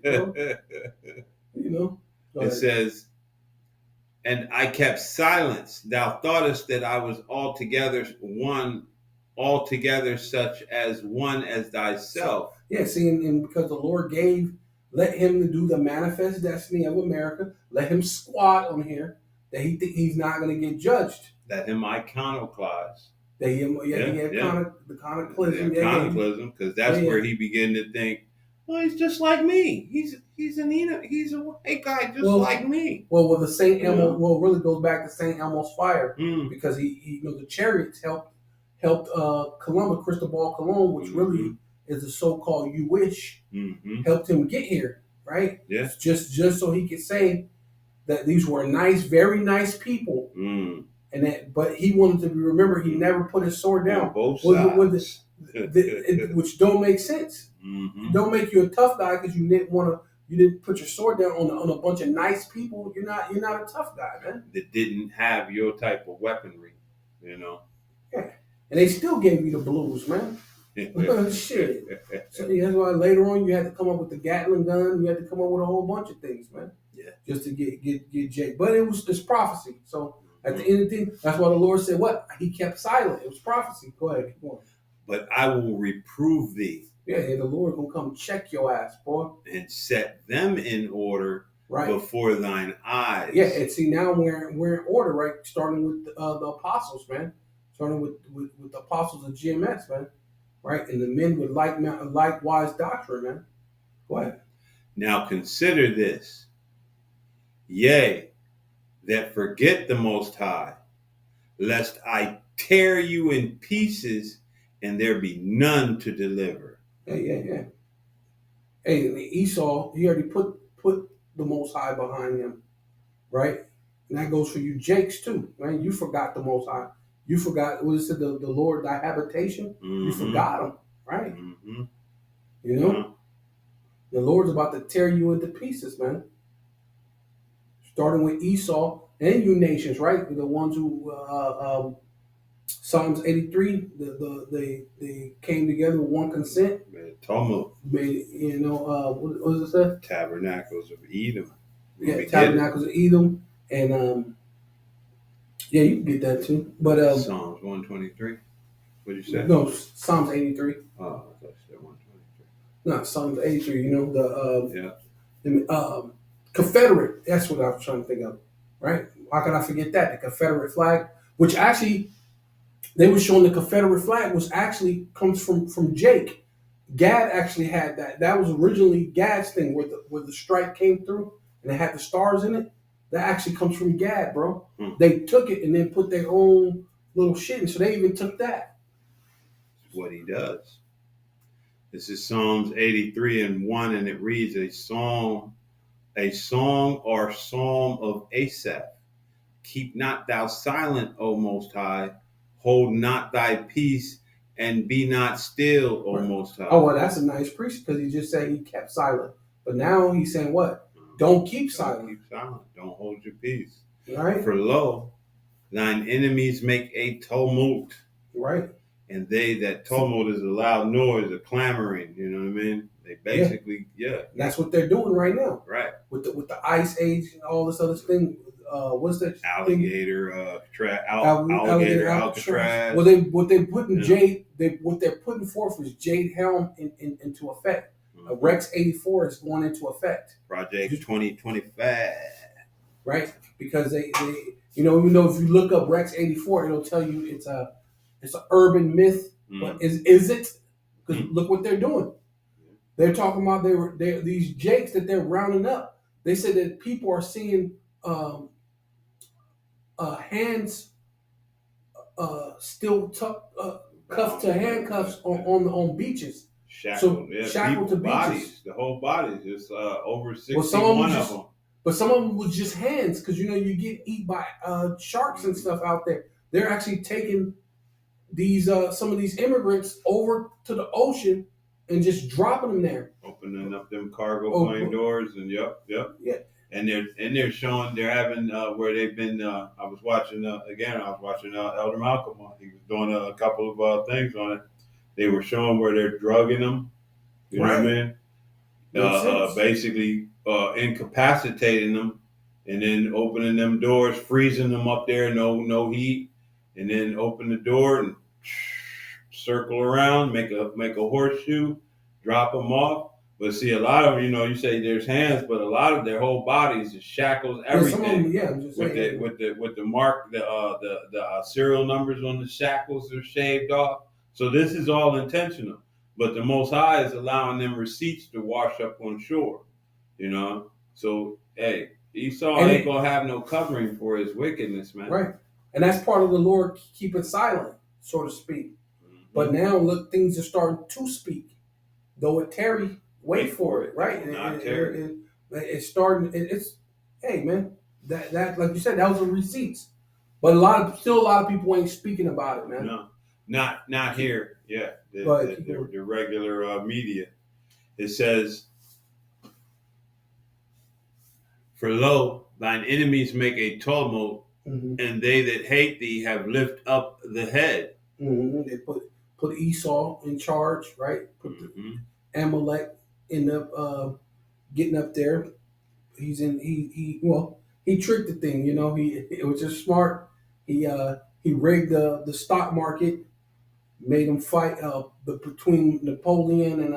You know? It says, and I kept silence. Thou thoughtest that I was altogether such as one as thyself. Yeah, see, and because the Lord let him to do the manifest destiny of America, let him squat on here, that he think he's not going to get judged. That him iconoclast. That the iconoclasm. The iconoclasm, because that's where he began to think, well, he's just like me. He's a white guy just like me. Well, with the Saint Elmo, well, it really goes back to Saint Elmo's fire, because he the chariots helped Columbus, Cristobal Colon, which really is the so-called "you wish," helped him get here, right? Yeah. Just so he could say that these were nice, very nice people, but he wanted to be remembered. He never put his sword down. Both sides. Which don't make sense. It don't make you a tough guy because you didn't put your sword down on a bunch of nice people. You're not a tough guy, man. That didn't have your type of weaponry, you know. Yeah, and they still gave you the blues, man. Shit. So that's why later on you had to come up with the Gatling gun. You had to come up with a whole bunch of things, man. Yeah. Just to get Jake. But it's prophecy. So at the end of the day, that's why the Lord said what? He kept silent. It was prophecy. Go ahead, keep going. But I will reprove thee. Yeah, and the Lord gonna come check your ass, boy. And set them in order before thine eyes. Yeah, and see now we're in order, right? Starting with the apostles, man. Starting with the apostles of GMS, man. Right? And the men with likewise doctrine, man. Go ahead. Now consider this. Yea, that forget the Most High, lest I tear you in pieces and there be none to deliver. Yeah. Hey, Esau, he already put the Most High behind him, right? And that goes for you Jakes too, right? You forgot the Most High. You forgot, what is it, the Lord, thy habitation? You forgot him, right? You know? The Lord's about to tear you into pieces, man. Starting with Esau and you nations, right? The ones who, Psalms 83, they came together with one consent. Talmud. What was it say? Tabernacles of Edom. Yeah, Tabernacles of Edom. And, yeah, you can get that too. But Psalms 123. What did you say? No, Psalms 83. Oh, I thought you said 123. No, Psalms 83. You know the Confederate. That's what I was trying to think of. Right? How can I forget that? The Confederate flag, which actually they were showing the Confederate flag, was actually comes from Jake. Gad actually had that. That was originally Gad's thing, where the stripe came through and it had the stars in it. That actually comes from Gad, bro. They took it and then put their own little shit in. So they even took that. That's what he does. This is Psalms 83:1, and it reads, a song or psalm of Asaph. Keep not thou silent, O Most High. Hold not thy peace, and be not still, O Most High. Oh, well, that's a nice preach, because he just said he kept silent. But now he's saying what? Don't keep silent. Keep silent. Don't hold your peace. Right. For lo, thine enemies make a tumult. Right. And they that tumult is a loud noise, a clamoring. You know what I mean? They basically, That's what they're doing right now. Right. With the Ice Age and all this other thing. What's that? Alligator, alligator Alcatraz. Well, what they putting what they're putting forth is Jade Helm into effect. Rex 84 is going into effect. Project 2025. Right, because they even though if you look up Rex 84, it'll tell you it's an urban myth. But is it? Because look what they're doing. They're talking about these Jakes that they're rounding up. They said that people are seeing hands still cuffed to handcuffs on beaches. Shackled, shackled to bodies, beaches. the whole body, just over 61 of them. But some of them was just hands because you get eat by sharks and stuff out there. They're actually taking these some of these immigrants over to the ocean and just dropping them there, opening up them cargo plane doors, and yep. Yeah. And they're showing they're having where they've been. I was watching Elder Malcolm. He was doing a couple of things on it. They were showing where they're drugging them. You know what I mean? Basically incapacitating them, and then opening them doors, freezing them up there, no heat, and then open the door and circle around, make a horseshoe, drop them off. But see, a lot of you say there's hands, but a lot of their whole bodies is shackles, everything. With the mark, the serial numbers on the shackles are shaved off. So this is all intentional. But the Most High is allowing them receipts to wash up on shore. So hey, Esau ain't gonna have no covering for his wickedness, man. Right, and that's part of the Lord keeping silent, so to speak. Mm-hmm. But now look, things are starting to speak. Though it tarry, wait for it. Right, it's starting. It's hey, man, that like you said, that was the receipts. But a lot of people ain't speaking about it, man. No, not here. Yeah, the regular media. It says, "For lo, thine enemies make a tumult, mm-hmm. and they that hate thee have lifted up the head." Mm-hmm. They put Esau in charge, right? Put mm-hmm. Amalek end up getting up there. He tricked the thing, it was just smart. He rigged the stock market, made them fight between Napoleon and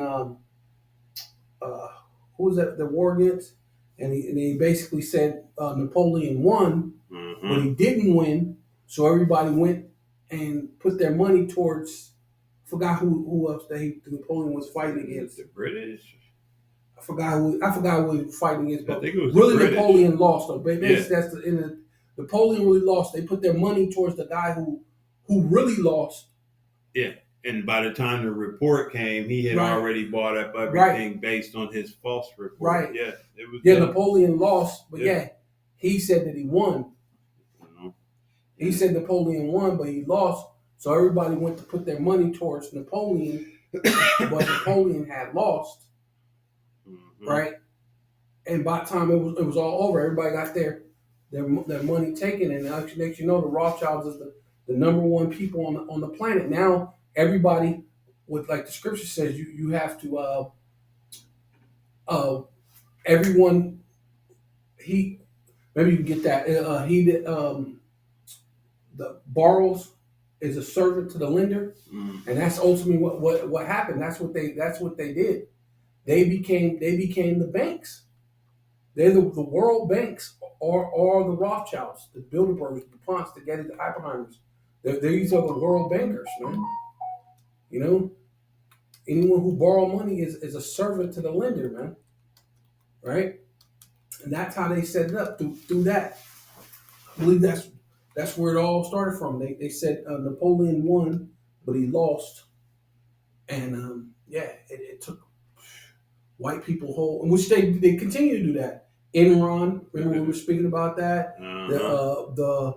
who was that the war against? And he basically said Napoleon won, mm-hmm. but he didn't win. So everybody went and put their money towards. Forgot who else Napoleon was fighting against. The British. I forgot who he was fighting against. But I think it was really Napoleon lost though. Napoleon really lost. They put their money towards the guy who really lost. Yeah. And by the time the report came, he had already bought up everything based on his false report. Right. Yeah. It was. Yeah. Napoleon lost, but he said that he won. He said Napoleon won, but he lost. So everybody went to put their money towards Napoleon, but Napoleon had lost. Mm-hmm. Right. And by the time it was all over, everybody got their money taken, and next the Rothschilds is the number one people on the planet now. Everybody, with like the scripture says, you have to everyone. Maybe you can get that. The borrows is a servant to the lender, and that's ultimately what happened. That's what they did. They became the banks. They're the world banks, or the Rothschilds, the Bilderbergs, the DuPonts, the Getty, the Oppenheimers. These are the world bankers, man. Anyone who borrow money is a servant to the lender, man. Right? And that's how they set it up through that. I believe that's where it all started from. They said Napoleon won, but he lost, and it took white people whole, which they continue to do that. Enron, remember we were speaking about that. Uh-huh.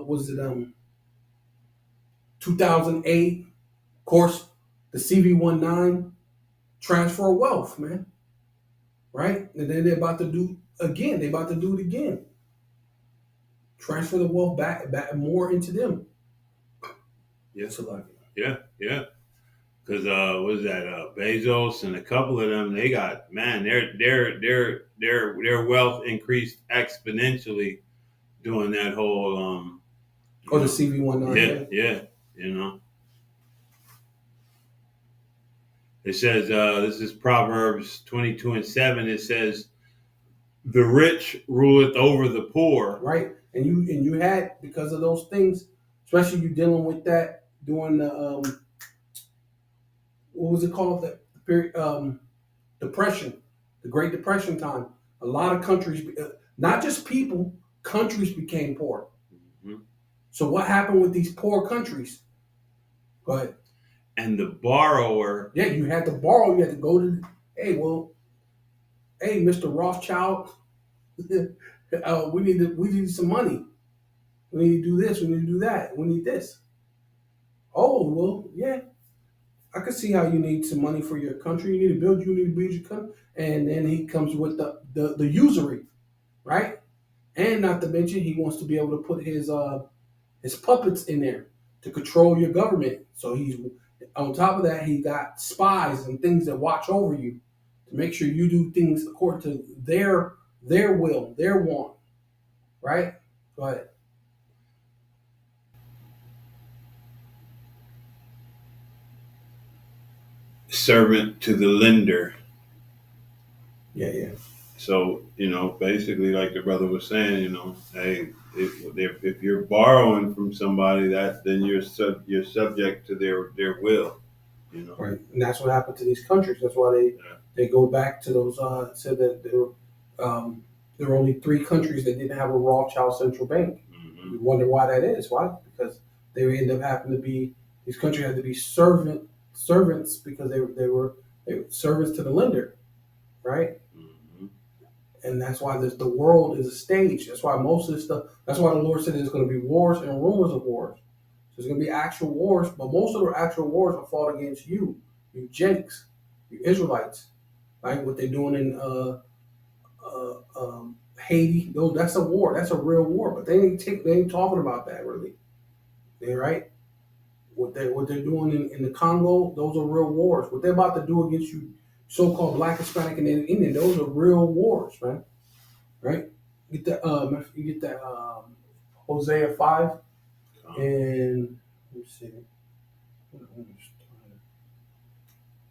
Was it 2008? Of course, the CV-19 transfer of wealth, man. Right, and then they're about to do again. They're about to do it again. Transfer the wealth back more into them. Yes, yeah. Because what is that? Bezos and a couple of them, they got their wealth increased exponentially during that whole the CV-19. Yeah. It says this is Proverbs 22:7. It says, "The rich ruleth over the poor." Right, and you had, because of those things, especially you dealing with that during the what was it called, the period Depression, the Great Depression time. A lot of countries, not just people, countries became poor. Mm-hmm. So what happened with these poor countries? Go ahead. And the borrower. Yeah, you had to borrow. You had to go to. Hey, well, Hey, Mr. Rothschild, we need some money. We need to do this. We need to do that. We need this. Oh well, yeah. I can see how you need some money for your country. You need to build. You need to build your country. And then he comes with the usury, right? And not to mention, he wants to be able to put his puppets in there to control your government. So he's on top of that, he got spies and things that watch over you to make sure you do things according to their will, their want. Right? Go ahead. Servant to the lender. Yeah, yeah. So, basically, like the brother was saying, hey, if you're borrowing from somebody, then you're subject to their will. Right, and that's what happened to these countries. That's why they go back to those. Said that there were only 3 countries that didn't have a Rothschild central bank. Mm-hmm. You wonder why that is. Why? Because they end up having to be these countries had to be servants because they were servants to the lender, right? Mm-hmm. And that's why the world is a stage. That's why most of this stuff. That's why the Lord said there's going to be wars and rumors of wars. There's going to be actual wars, but most of the actual wars are fought against you Jakes, you Israelites, like what they're doing in Haiti. That's a war. That's a real war. But they ain't talking about that really. They right. What they're doing in the Congo, those are real wars. What they're about to do against you, so-called Black, Hispanic, and Indian, those are real wars, man. Right? You get that Hosea 5 and let me see.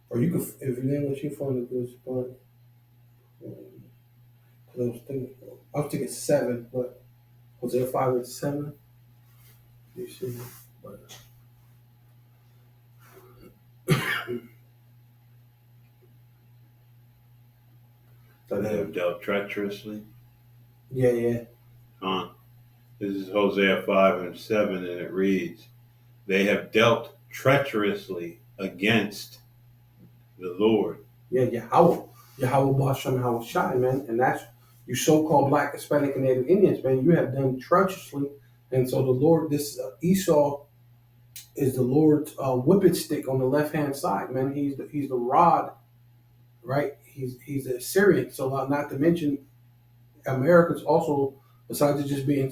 Or you can, if you name what you find a good spot. I was thinking 7, but Hosea 5 and 7. You see, but So they have dealt treacherously. Yeah. This is Hosea 5 and 7, and it reads, "They have dealt treacherously against the Lord." Yeah, Yahweh Bashem Howell Shai, man, and that's you so-called Black, Hispanic, and Native Indians, man. You have done treacherously, and so the Lord, this Esau is the Lord's whippet stick on the left-hand side, man. He's the rod, right? He's a Syrian. So not to mention, America's also, besides it just being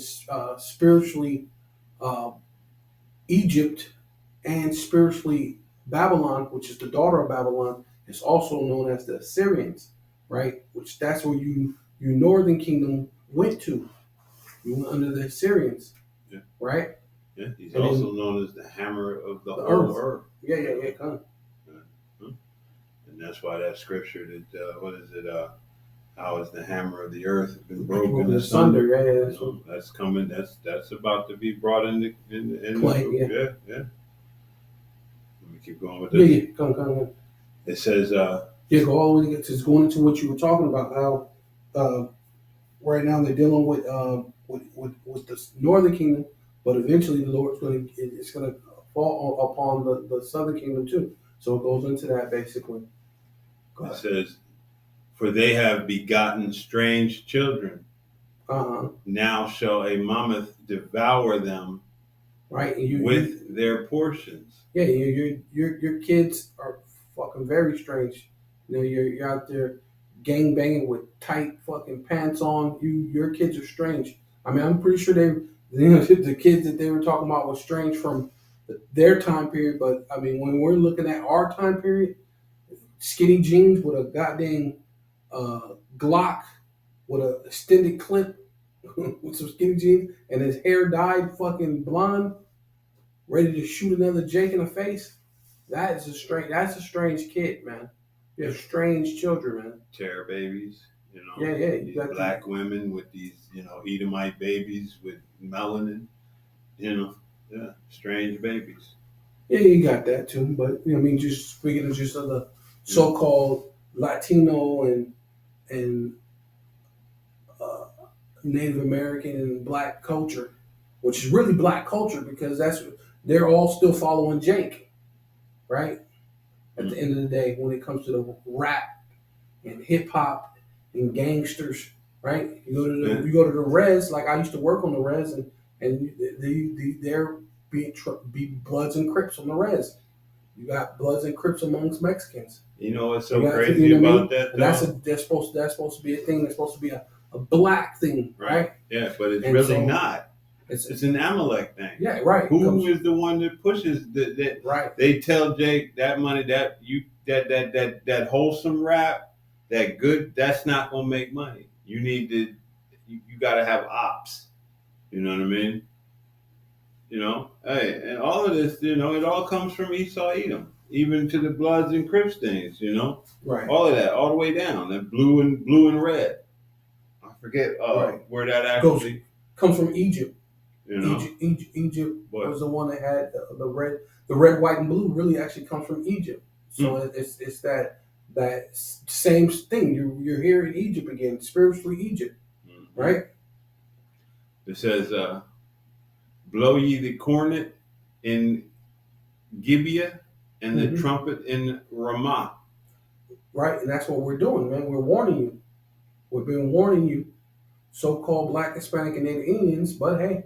spiritually uh, Egypt and spiritually Babylon, which is the daughter of Babylon, is also known as the Assyrians, right? Which that's where your northern kingdom went to. You went under the Assyrians, yeah. Right? Yeah, he's and also known as the hammer of the whole earth. Yeah, come. And that's why that scripture that what is it? How is the hammer of the earth been broken asunder? Yeah. That's coming. That's about to be brought in play. Yeah. Let me keep going with this. Yeah. Come. It says. Go all the way to going into what you were talking about. How right now they're dealing with the northern kingdom, but eventually the Lord's going to fall upon the southern kingdom too. So it goes into that basically. It says, "For they have begotten strange children. Now shall a mammoth devour them, right? with their portions." Yeah, your kids are fucking very strange. You're out there gang banging with tight fucking pants on. Your kids are strange. I mean, I'm pretty sure the kids that they were talking about was strange from their time period. But I mean, when we're looking at our time period, skinny jeans with a goddamn Glock with a extended clip with some skinny jeans and his hair dyed fucking blonde, ready to shoot another Jake in the face. That's a strange kid, man. You have strange children, man. Terror babies, Yeah. These black women with these, Edomite babies with melanin, strange babies. Yeah, you got that too. But I mean, just speaking of just of the so-called Latino and Native American and Black culture, which is really Black culture because they're all still following Jake, right? At the end of the day, when it comes to the rap and hip hop and gangsters, right? You go to the res, like I used to work on the res, and there be Bloods and Crips on the res. You got Bloods and Crips amongst Mexicans. You know what's so You got, crazy you know what I about mean? that And though? that's supposed to be a thing. That's supposed to be a black thing, right? Yeah, but it's And really so not. It's an Amalek thing. Yeah, right. Who is the one that pushes that? Right. They tell Jake that money that wholesome rap, that good, that's not gonna make money. You need to, you got to have ops. You know what I mean? You know, hey, and all of this, you know, it all comes from Esau Edom, even to the Bloods and Crips things. You know, Right. all of that, all the way down, that blue and red. I forget where that actually comes from Egypt. You know? Egypt was the one that had the red, white, and blue. Really, actually comes from Egypt. So it's that same thing. You're here in Egypt again, spiritually Egypt, right? It says, "Blow ye the cornet in Gibeah and the trumpet in Ramah." Right, and that's what we're doing, man. We're warning you. We've been warning you, so-called Black, Hispanic, and Native Indians. But hey,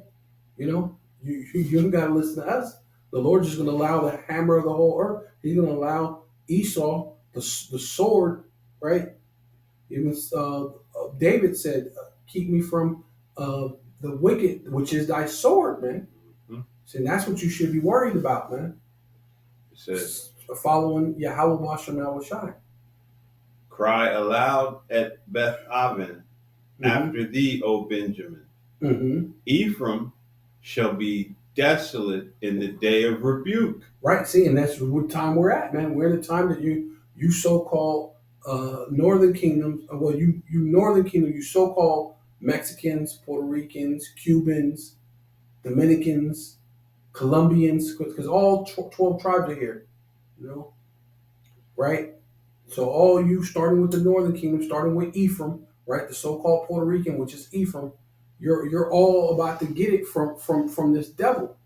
you know, you got to listen to us. The Lord's just going to allow the hammer of the whole earth. He's going to allow Esau, the sword, right? Even David said, "Keep me from the wicked, which is thy sword, man." See, that's what you should be worried about, man. It says, following Yahweh Bashem Yahushai. "Cry aloud at Beth Aven after thee, O Benjamin. Ephraim shall be desolate in the day of rebuke." Right. See, and that's what time we're at, man. We're in the time that you so-called Northern Kingdoms. Well, you Northern Kingdom, you so-called Mexicans, Puerto Ricans, Cubans, Dominicans, Colombians, because all 12 tribes are here. You know, right? So all you, starting with the Northern Kingdom, starting with Ephraim, right, the so-called Puerto Rican, which is Ephraim, you're all about to get it from this devil,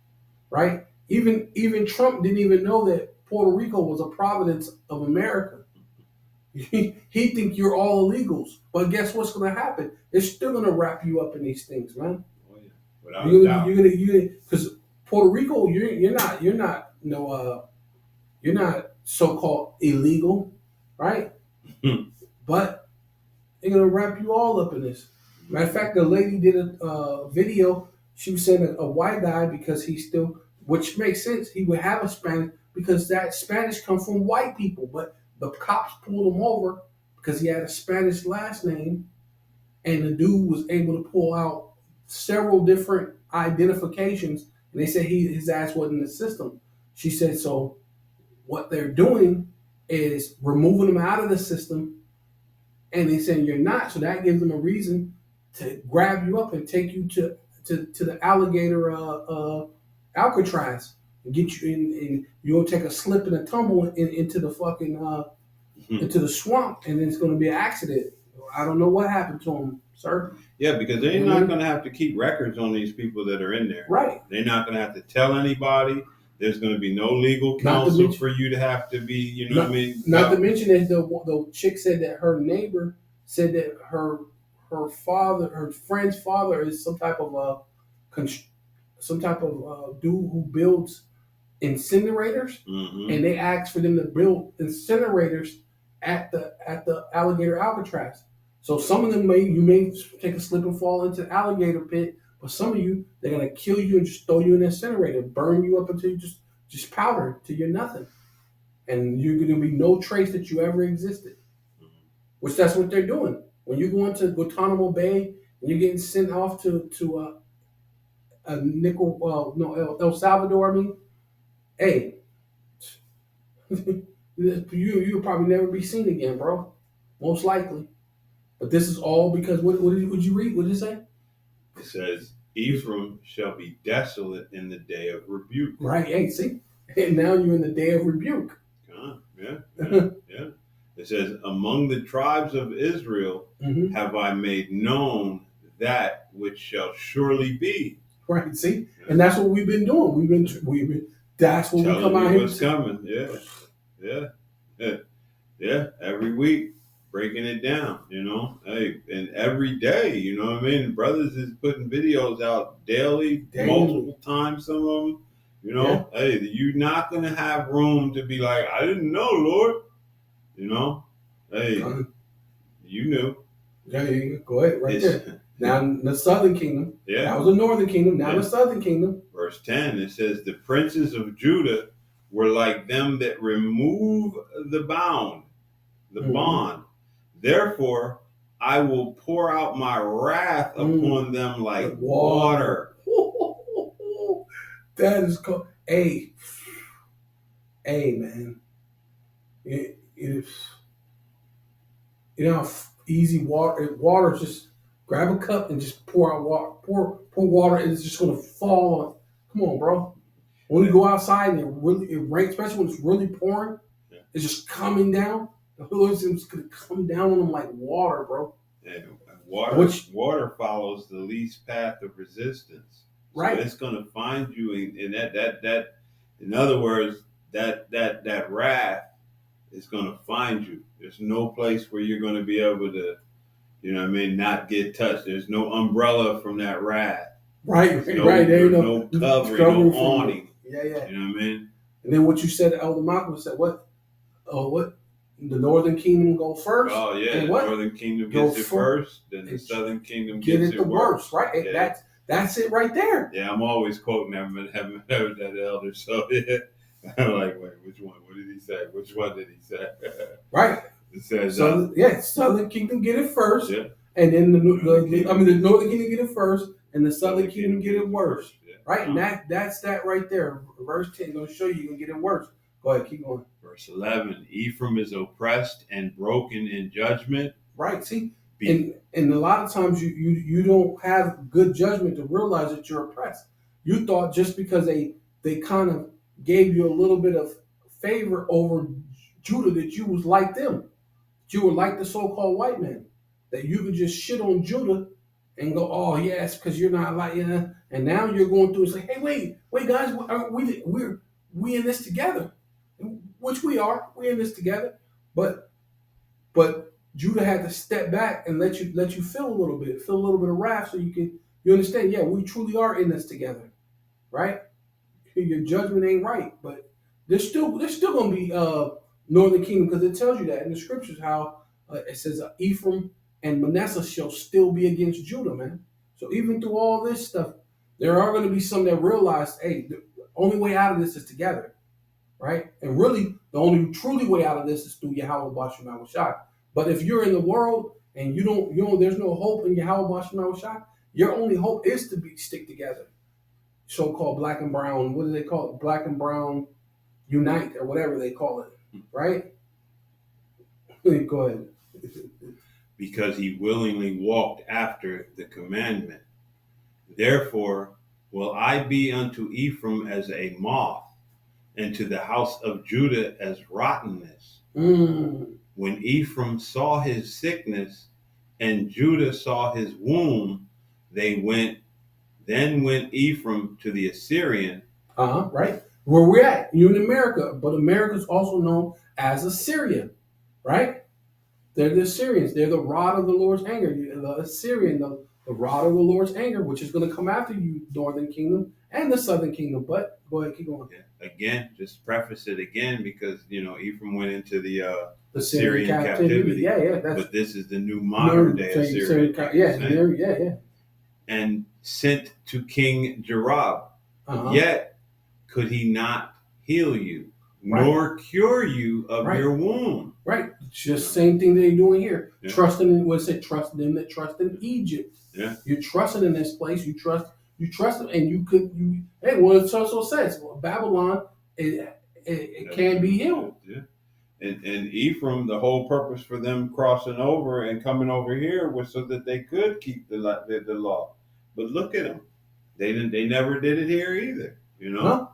right? Even Trump didn't even know that Puerto Rico was a province of America. He think you're all illegals, but guess what's going to happen? It's still going to wrap you up in these things, man. Oh yeah, without a doubt. You're gonna because Puerto Rico, you're not so-called illegal, right? But they're gonna wrap you all up in this. Matter of fact, the lady did a video. She was saying a white guy, because he still, which makes sense, he would have a Spanish, because that Spanish comes from white people. But the cops pulled him over because he had a Spanish last name, and the dude was able to pull out several different identifications, and they said his ass wasn't in the system. She said, so what they're doing is removing him out of the system, and they saying you're not, so that gives them a reason to grab you up and take you to the alligator Alcatraz and get you in, and you'll take a slip and a tumble into the fucking into the swamp, and it's going to be an accident. I don't know what happened to him, sir. Yeah, because they're not going to have to keep records on these people that are in there. Right. They're not going to have to tell anybody. There's going to be no legal counsel for you to have to be, you know what I mean? Not to mention that the chick said that her neighbor said that her friend's father is some type of dude who builds incinerators, and they asked for them to build incinerators at the alligator Alcatraz. So some of them you may take a slip and fall into the alligator pit, but some of you, they're gonna kill you and just throw you in an incinerator, burn you up until you just powder till you're nothing, and you're gonna be no trace that you ever existed. Which that's what they're doing. When you go into Guantanamo Bay and you're getting sent off to El Salvador, I mean, hey, you'll probably never be seen again, bro. Most likely. But this is all because what did you read? What did it say? It says, Ephraim shall be desolate in the day of rebuke. Right, hey, see? And now you're in the day of rebuke. Yeah. It says, among the tribes of Israel have I made known that which shall surely be. Right, see? And that's what we've been doing. We've been that's what we come out here. What's coming, yeah. Every week. breaking it down, Hey, and every day, you know what I mean? Brothers is putting videos out daily. Multiple times, some of them, Hey, you're not going to have room to be like, I didn't know, Lord, Hey, you knew. Yeah, you go ahead, right there. Now, the southern kingdom, that was the northern kingdom, now the southern kingdom. Verse 10, it says, the princes of Judah were like them that remove the bond. Therefore, I will pour out my wrath upon them like water. That is cool. Hey, man. Easy water, just grab a cup and just pour out water. Pour water, and it's just going to fall on. Come on, bro. When you go outside and it rains, especially when it's really pouring, it's just coming down. The Lord's just going to come down on them like water, bro. And water follows the least path of resistance. Right. So it's going to find you in that. In other words, that wrath is going to find you. There's no place where you're going to be able to, not get touched. There's no umbrella from that wrath. Right. There's no covering, no awning. Yeah. You know what I mean? And then what you said, Elder Malcolm said, what? The northern kingdom go first. Oh yeah, and the northern kingdom gets it first, then the southern kingdom gets it the worst. Right? Yeah. That's it right there. Yeah, I'm always quoting haven't heard that elder. So yeah. I'm like, wait, which one? What did he say? Which one did he say? Right. It says, southern kingdom get it first, and then the northern kingdom get it first, and the southern kingdom get it worse. Right, and that's that right there. Verse 10 going to show you can get it worse. Go ahead, keep going. Verse 11: Ephraim is oppressed and broken in judgment. Right. See, and a lot of times you don't have good judgment to realize that you're oppressed. You thought just because they kind of gave you a little bit of favor over Judah that you was like them. You were like the so-called white man. That you could just shit on Judah and go, oh yes, because you're not like and now you're going through and say, hey, wait, guys, we in this together, which we are. We in this together, but Judah had to step back and let you feel a little bit of wrath, so you understand. Yeah, we truly are in this together, right? Your judgment ain't right, but there's still going to be northern kingdom, because it tells you that in the scriptures how it says Ephraim and Manasseh shall still be against Judah, man. So even through all this stuff, there are going to be some that realize, hey, the only way out of this is together, right? And really, the only truly way out of this is through Yahweh Bashem Shai. But if you're in the world and you don't, there's no hope in Yahweh Bashem Shai, your only hope is to stick together. So-called black and brown, what do they call it? Black and brown unite, or whatever they call it, right? Go ahead. Because he willingly walked after the commandment. Therefore will I be unto Ephraim as a moth, and to the house of Judah as rottenness. When Ephraim saw his sickness and Judah saw his wound, then went Ephraim to the Assyrian. Right. Where we're at, you're in America, but America is also known as Assyria, right? They're the Assyrians. They're the rod of the Lord's anger. The Assyrian, the rod of the Lord's anger, which is going to come after you, northern kingdom and the southern kingdom. But go ahead, keep going. Yeah. Again, just preface it again, because Ephraim went into the Assyrian captivity. Yeah. But this is the new modern day Assyrian. Yeah. And sent to King Jarab. Yet could he not heal you, nor cure you of your wound. Right. Just same thing they're doing here. Yeah. Trusting in trust them that trust in Egypt. Yeah. You're trusting in this place. You trust them, and it also says Babylon, it can be healed. Yeah. And Ephraim, the whole purpose for them crossing over and coming over here was so that they could keep the law. But look at them. They never did it here either. No.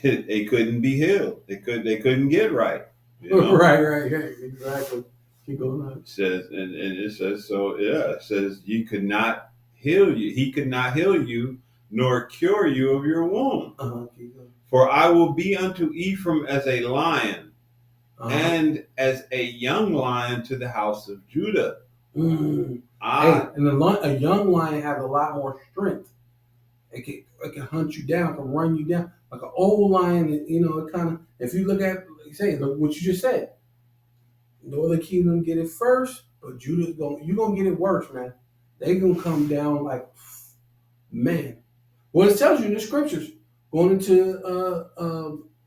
They couldn't be healed. They couldn't get right. Right. Exactly. Keep going on. It says, and it says, so yeah, it says you could not heal you. He could not heal you, nor cure you of your wound. Keep going. For I will be unto Ephraim as a lion, and as a young lion to the house of Judah. Hey, I and a young lion has a lot more strength. It can hunt you down, can run you down. Like an old lion, it kind of. If you look at, look what you just said, Northern Kingdom get it first, but you're gonna get it worse, man. They gonna come down like, man. Well, it tells you in the scriptures, going into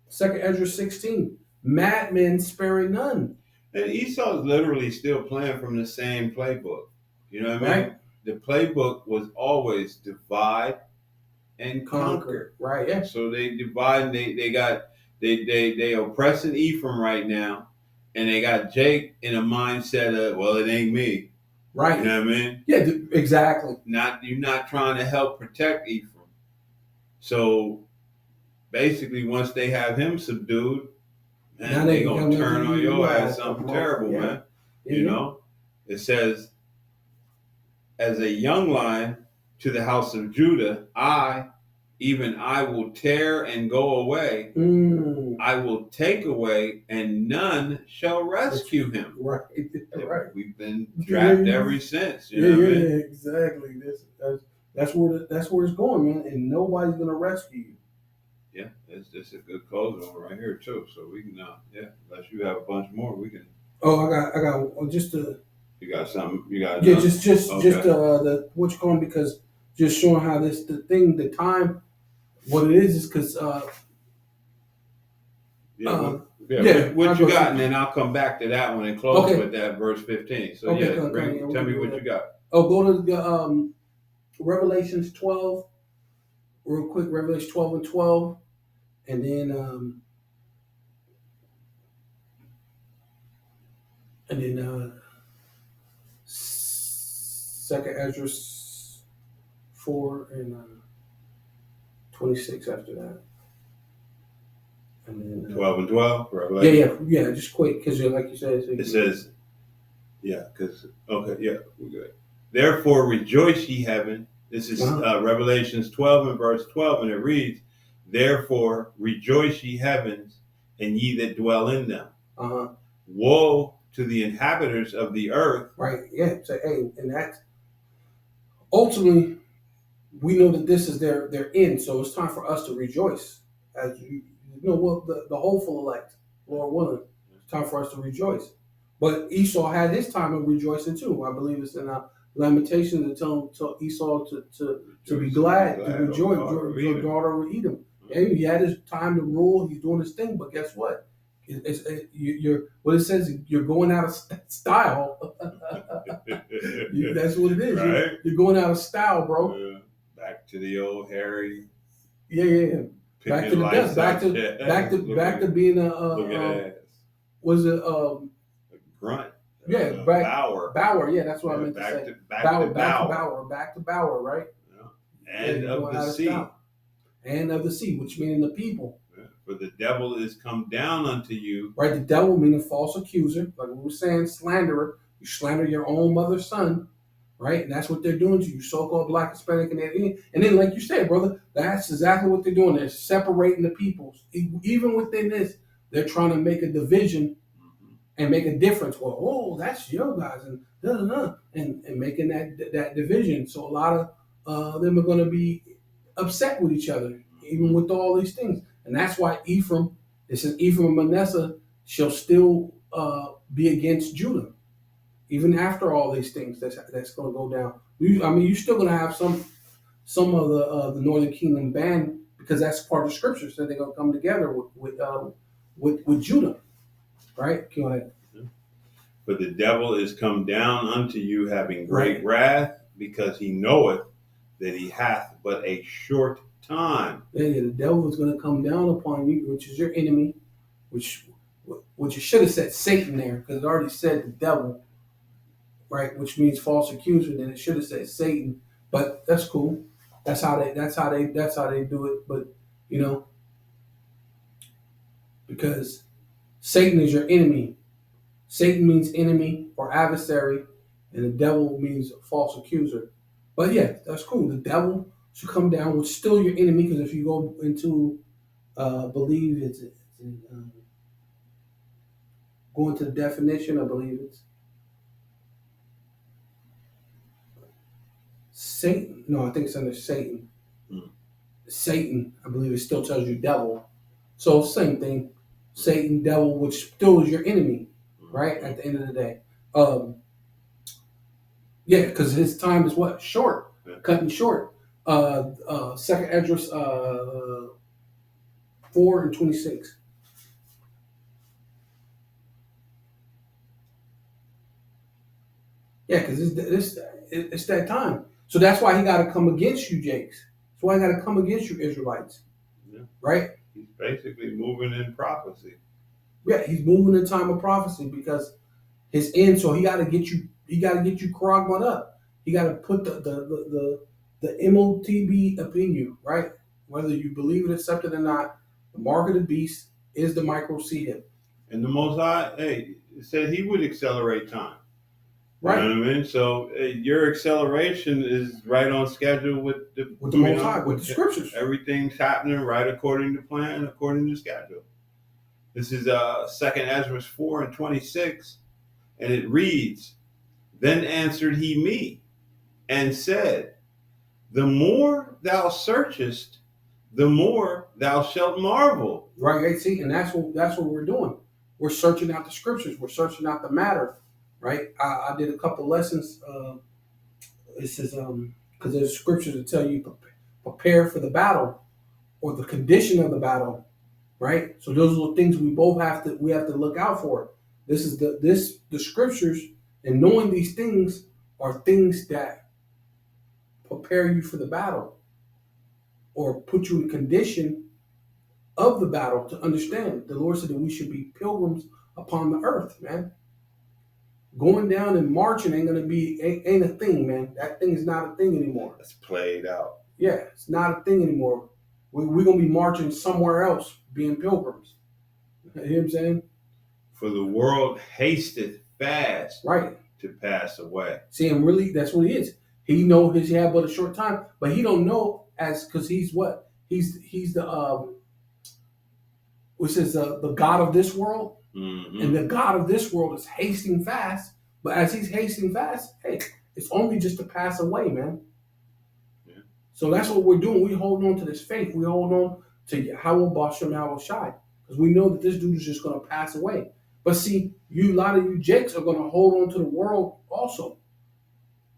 Second Ezra 16, madmen sparing none. and Esau's literally still playing from the same playbook. You know what I mean? Right. The playbook was always divide and conquer. Right, yeah. So they divide and they oppressing Ephraim right now, and they got Jake in a mindset of, well, it ain't me. Right. You know what I mean? Yeah, exactly. You're not trying to help protect Ephraim. So basically, once they have him subdued, man, they gonna turn on your ass something terrible, man. You know? It says, as a young lion to the house of Judah, I will tear and go away. I will take away, and none shall rescue him. Right. Right. We've been trapped ever since. You know what I mean? Exactly. That's where it's going, man. And nobody's gonna rescue you. Yeah, it's a good close on right here too. So we can, unless you have a bunch more, we can. Oh, I got just to. You got something? You got? Yeah, just the what's going, because just showing how the time, what it is because. What you got, and then I'll come back to that one and close with that verse 15. So tell me what you got. Oh, go to the Revelations 12, real quick. Revelation 12 and 12, and then Second Ezra 4 and 26 after that. And then 12 and 12. Revelation. Yeah. Just quick, because like you said, it says, we're good. Therefore rejoice, ye heaven. This is Revelations 12 and verse 12, and it reads, "Therefore rejoice, ye heavens, and ye that dwell in them. Woe to the inhabitants of the earth." Right. Yeah. So and that's ultimately, we know that this is their end. So it's time for us to rejoice, as the hopeful elect, Lord willing. It's time for us to rejoice. But Esau had his time of rejoicing too. I believe it's in Lamentations to tell Esau to be glad, to rejoice, your daughter will eat him. And he had his time to rule. He's doing his thing. But guess what? What it says, you're going out of style. That's what it is. Right? You're going out of style, bro. Back to the old Harry. Yeah. Back to the dust. Back to being a was it a grunt? Yeah, Bauer. Yeah, that's what I meant to say. Back to Bauer, right? Yeah. And of the sea. And of the sea, which meaning the people. Yeah. For the devil is come down unto you. Right, the devil meaning false accuser, like we were saying, slanderer. You slander your own mother's son, right? And that's what they're doing to you, so-called Black, Hispanic, and then, like you said, brother, that's exactly what they're doing. They're separating the peoples. Even within this, they're trying to make a division and make a difference. Well, that's your guys, and making that division. So a lot of them are going to be upset with each other, even with all these things. And that's why Ephraim and Manasseh shall still be against Judah. Even after all these things, that's going to go down. You're still going to have some of the Northern Kingdom band, because that's part of the scripture. So they're going to come together with Judah, right? Go ahead. For the devil is come down unto you, having great wrath, because he knoweth that he hath but a short time. Yeah, the devil is going to come down upon you, which is your enemy, which you should have said Satan there, because it already said the devil. Right, which means false accuser. Then it should have said Satan, but that's cool. That's how they do it. But because Satan is your enemy. Satan means enemy or adversary, and the devil means false accuser. But yeah, that's cool. The devil should come down, which is still your enemy, because if you go into believe it's go into the definition, I believe it's Satan. No, I think it's under Satan. Mm. Satan, I believe it still tells you devil. So same thing. Satan, devil, which still is your enemy, right? At the end of the day. Yeah, because his time is what? Short. Yeah. Cutting short. Second Esdras 4:26. Yeah, because it's that time. So that's why he got to come against you, Jakes. That's why he got to come against you, Israelites. Yeah. Right? He's basically moving in prophecy. Yeah, he's moving in time of prophecy because his end. So he got to get you. He got to get you kragmat up. He got to put the MOTB up in you, right? Whether you believe it, accept it or not, the mark of the beast is the microseed. And the Most High, hey, said he would accelerate time. Right. You know what I mean? So your acceleration is right on schedule with the Most High, with the scriptures. Everything's happening right according to plan, according to schedule. This is 2nd Esdras 4:26, and it reads, "Then answered he me, and said, The more thou searchest, the more thou shalt marvel." Right, see, and that's what we're doing. We're searching out the scriptures. We're searching out the matter. Right. I did a couple lessons. It says because there's scriptures that tell you prepare for the battle or the condition of the battle. Right. So those are the things we have to look out for. This is the scriptures, and knowing these things are things that prepare you for the battle or put you in condition of the battle to understand. The Lord said that we should be pilgrims upon the earth, man. Going down and marching ain't a thing, man. That thing is not a thing anymore. It's played out. Yeah, it's not a thing anymore. We're gonna be marching somewhere else, being pilgrims. You know what I'm saying? For the world hasteth fast, right, to pass away. See, and really, that's what he is. He know he had but a short time, but he don't know because he's what? He's the which is the God of this world. Mm-hmm. And the God of this world is hasting fast. But as he's hasting fast, hey, it's only just to pass away, man. Yeah. So that's what we're doing. We hold on to this faith. We hold on to Yahweh Bashem Yahweh Shai. Because we know that this dude is just going to pass away. But see, a lot of you jakes are going to hold on to the world also.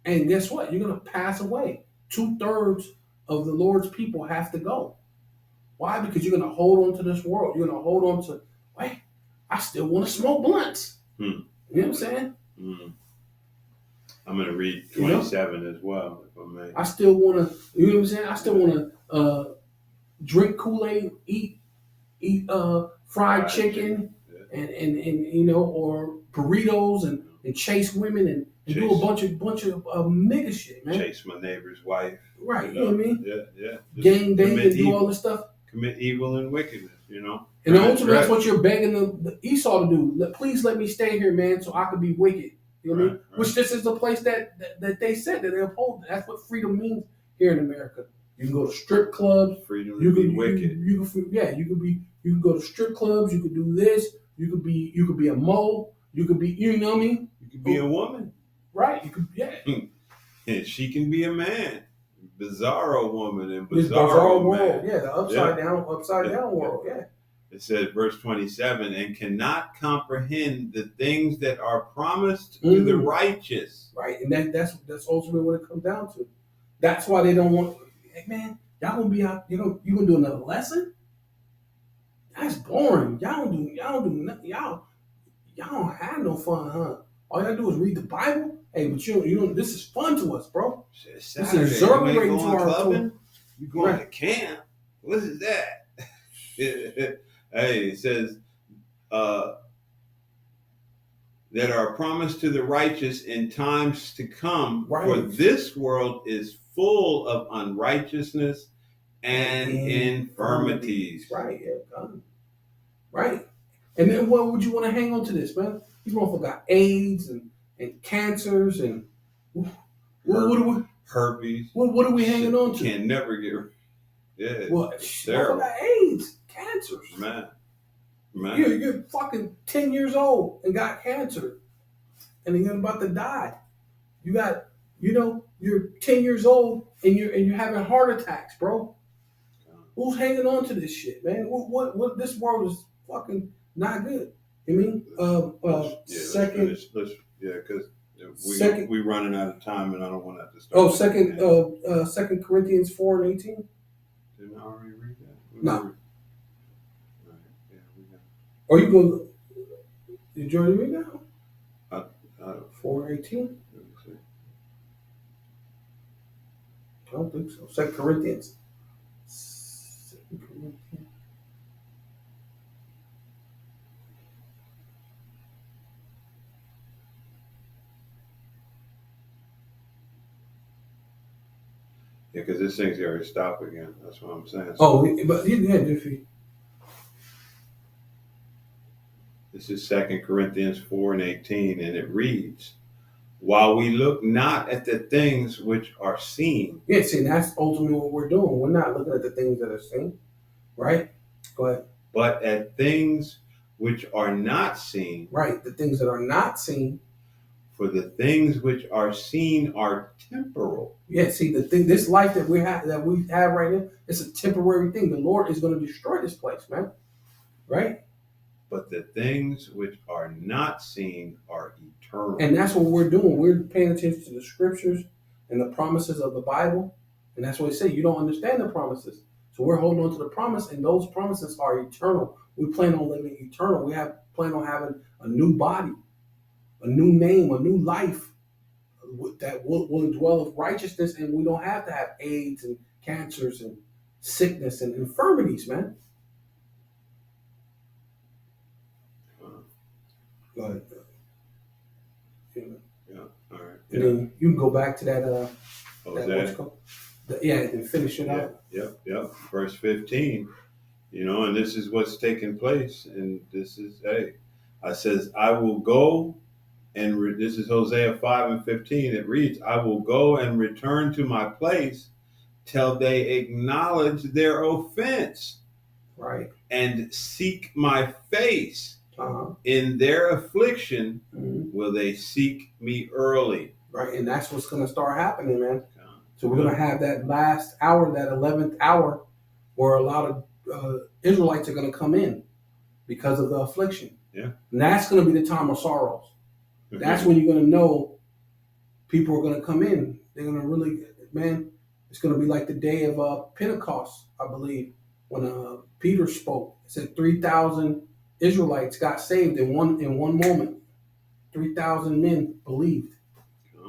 And guess what? You're going to pass away. 2/3 of the Lord's people have to go. Why? Because you're going to hold on to this world. You're going to hold on to, wait, I still want to smoke blunts. You know what I'm saying? I'm going to read 27 as well, if I may. I still want to, you know what I'm saying? I still want to drink Kool-Aid, eat fried chicken, and you know, or burritos and chase women and do a bunch of nigga shit, man. Chase my neighbor's wife. Right, you know what I mean? Yeah. Gang bang and do all this stuff. Commit evil and wickedness, you know. And ultimately, that's what you're begging the Esau to do. Please let me stay here, man, so I can be wicked. You know what I mean? Right. Which this is the place that they said that they uphold. That's what freedom means here in America. You can go to strip clubs. Freedom to be wicked. You can go to strip clubs. You can do this. You could be a mole. You could be, you know what I mean? You could be a woman. Right. You could, yeah. And she can be a man. Bizarro woman and bizarro man. World. Yeah, the upside down world. Yeah. It says, verse 27, and cannot comprehend the things that are promised to the righteous. Right, and that's ultimately what it comes down to. That's why they don't want. Hey man, y'all gonna be out. You gonna do another lesson? That's boring. Y'all don't do nothing. Y'all don't have no fun, huh? All y'all do is read the Bible. Hey, but you don't. This is fun to us, bro. This is exhilarating to our clubbing. You going to camp? What is that? Hey, it says that are promised to the righteous in times to come. Right. For this world is full of unrighteousness and infirmities. Right. Yeah. Right. And then what would you want to hang on to this, man? These motherfuckers got AIDS and cancers and herpes. What are we hanging on to? Can't never get rid. Yeah. Well, got AIDS, cancers. Man. Man. You're fucking 10 years old and got cancer, and you're about to die. You got, you're 10 years old and you're having heart attacks, bro. Who's hanging on to this shit, man? What this world is fucking not good. I mean, second, because second, we running out of time, and I don't want that to start. Second Corinthians 4:18. Didn't I already read that? No. Right. Yeah, we got. Or you go? Did you already read that? 4:18. Let me see. I don't think so. Second Corinthians. 2 Corinthians. Yeah, because this thing's already stopped again. That's what I'm saying. Oh, but yeah, Jiffy. This is 2 Corinthians 4:18, and it reads, "While we look not at the things which are seen." Yeah, see, that's ultimately what we're doing. We're not looking at the things that are seen, right? Go ahead. "But at things which are not seen." Right, the things that are not seen. "For the things which are seen are temporal." Yeah, see, this life that we have right now, it's a temporary thing. The Lord is going to destroy this place, man. Right? "But the things which are not seen are eternal." And that's what we're doing. We're paying attention to the scriptures and the promises of the Bible. And that's what they say. You don't understand the promises. So we're holding on to the promise, and those promises are eternal. We plan on living eternal. We plan on having a new body, a new name, a new life that will dwell with righteousness, and we don't have to have AIDS and cancers and sickness and infirmities, man. Go ahead. Yeah. All right. And then you can go back to that. Hosea. And finish it out. Yep. Verse 15. And this is what's taking place, and this is I says, "I will go." And this is Hosea 5:15. It reads, "I will go and return to my place till they acknowledge their offense, right, and seek my face. Uh-huh. In their affliction, Mm-hmm. will they seek me early." Right, and that's what's going to start happening, man. So we're going to have that last hour, that 11th hour, where a lot of Israelites are going to come in because of the affliction. Yeah. And that's going to be the time of sorrows. That's when you're going to know people are going to come in. They're going to really, man, it's going to be like the day of Pentecost, I believe, when Peter spoke. It said 3,000 Israelites got saved in one moment. 3,000 men believed.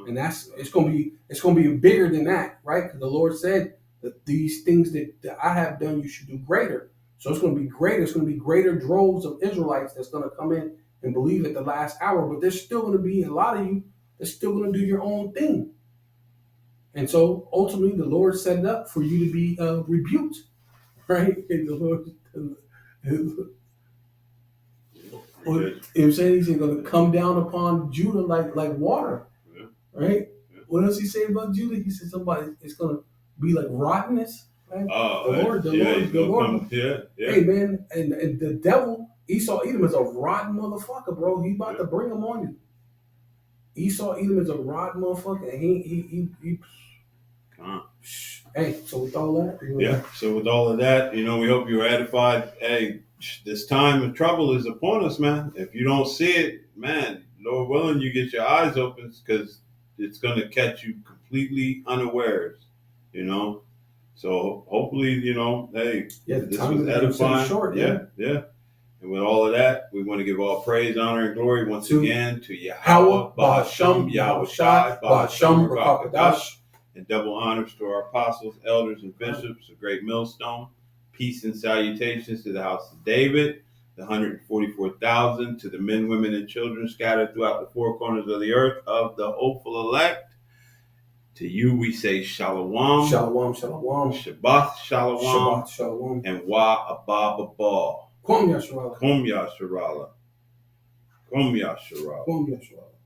And it's going to be bigger than that, right? Because the Lord said that these things that I have done, you should do greater. So it's going to be greater. It's going to be greater droves of Israelites that's going to come in and believe at the last hour. But there's still going to be a lot of you that's still going to do your own thing. And so ultimately, the Lord set it up for you to be rebuked, right? And the Lord, you know what I'm saying? He's going to come down upon Judah like water. Right? Yeah. What else he say about Judah? He said it's gonna be like rottenness. Right? The Lord. Hey man, and the devil, Esau Edom is a rotten motherfucker, bro. He about to bring him on you. Esau Edom is a rotten motherfucker, and he Hey, so with all that, So with all of that, we hope you're edified. Hey, this time of trouble is upon us, man. If you don't see it, man, Lord willing, you get your eyes open, because it's going to catch you completely unawares, So hopefully, hey, this was edifying. Short, yeah. And with all of that, we want to give all praise, honor, and glory once again to Yahweh, Ba'Shem, Yahweh Shai, Ba'Shem, Rakakadash, and double honors to our apostles, elders, and bishops of Great Millstone. Peace and salutations to the house of David, the 144,000, to the men, women, and children scattered throughout the four corners of the earth of the hopeful elect. To you we say shalom. Shalom, shalom. Shabbat shalom. Shabbat shalom. And wa abba ba. Kum Yasharala. Kum Yasharala. Kum Yasharala. Kum Yasharala.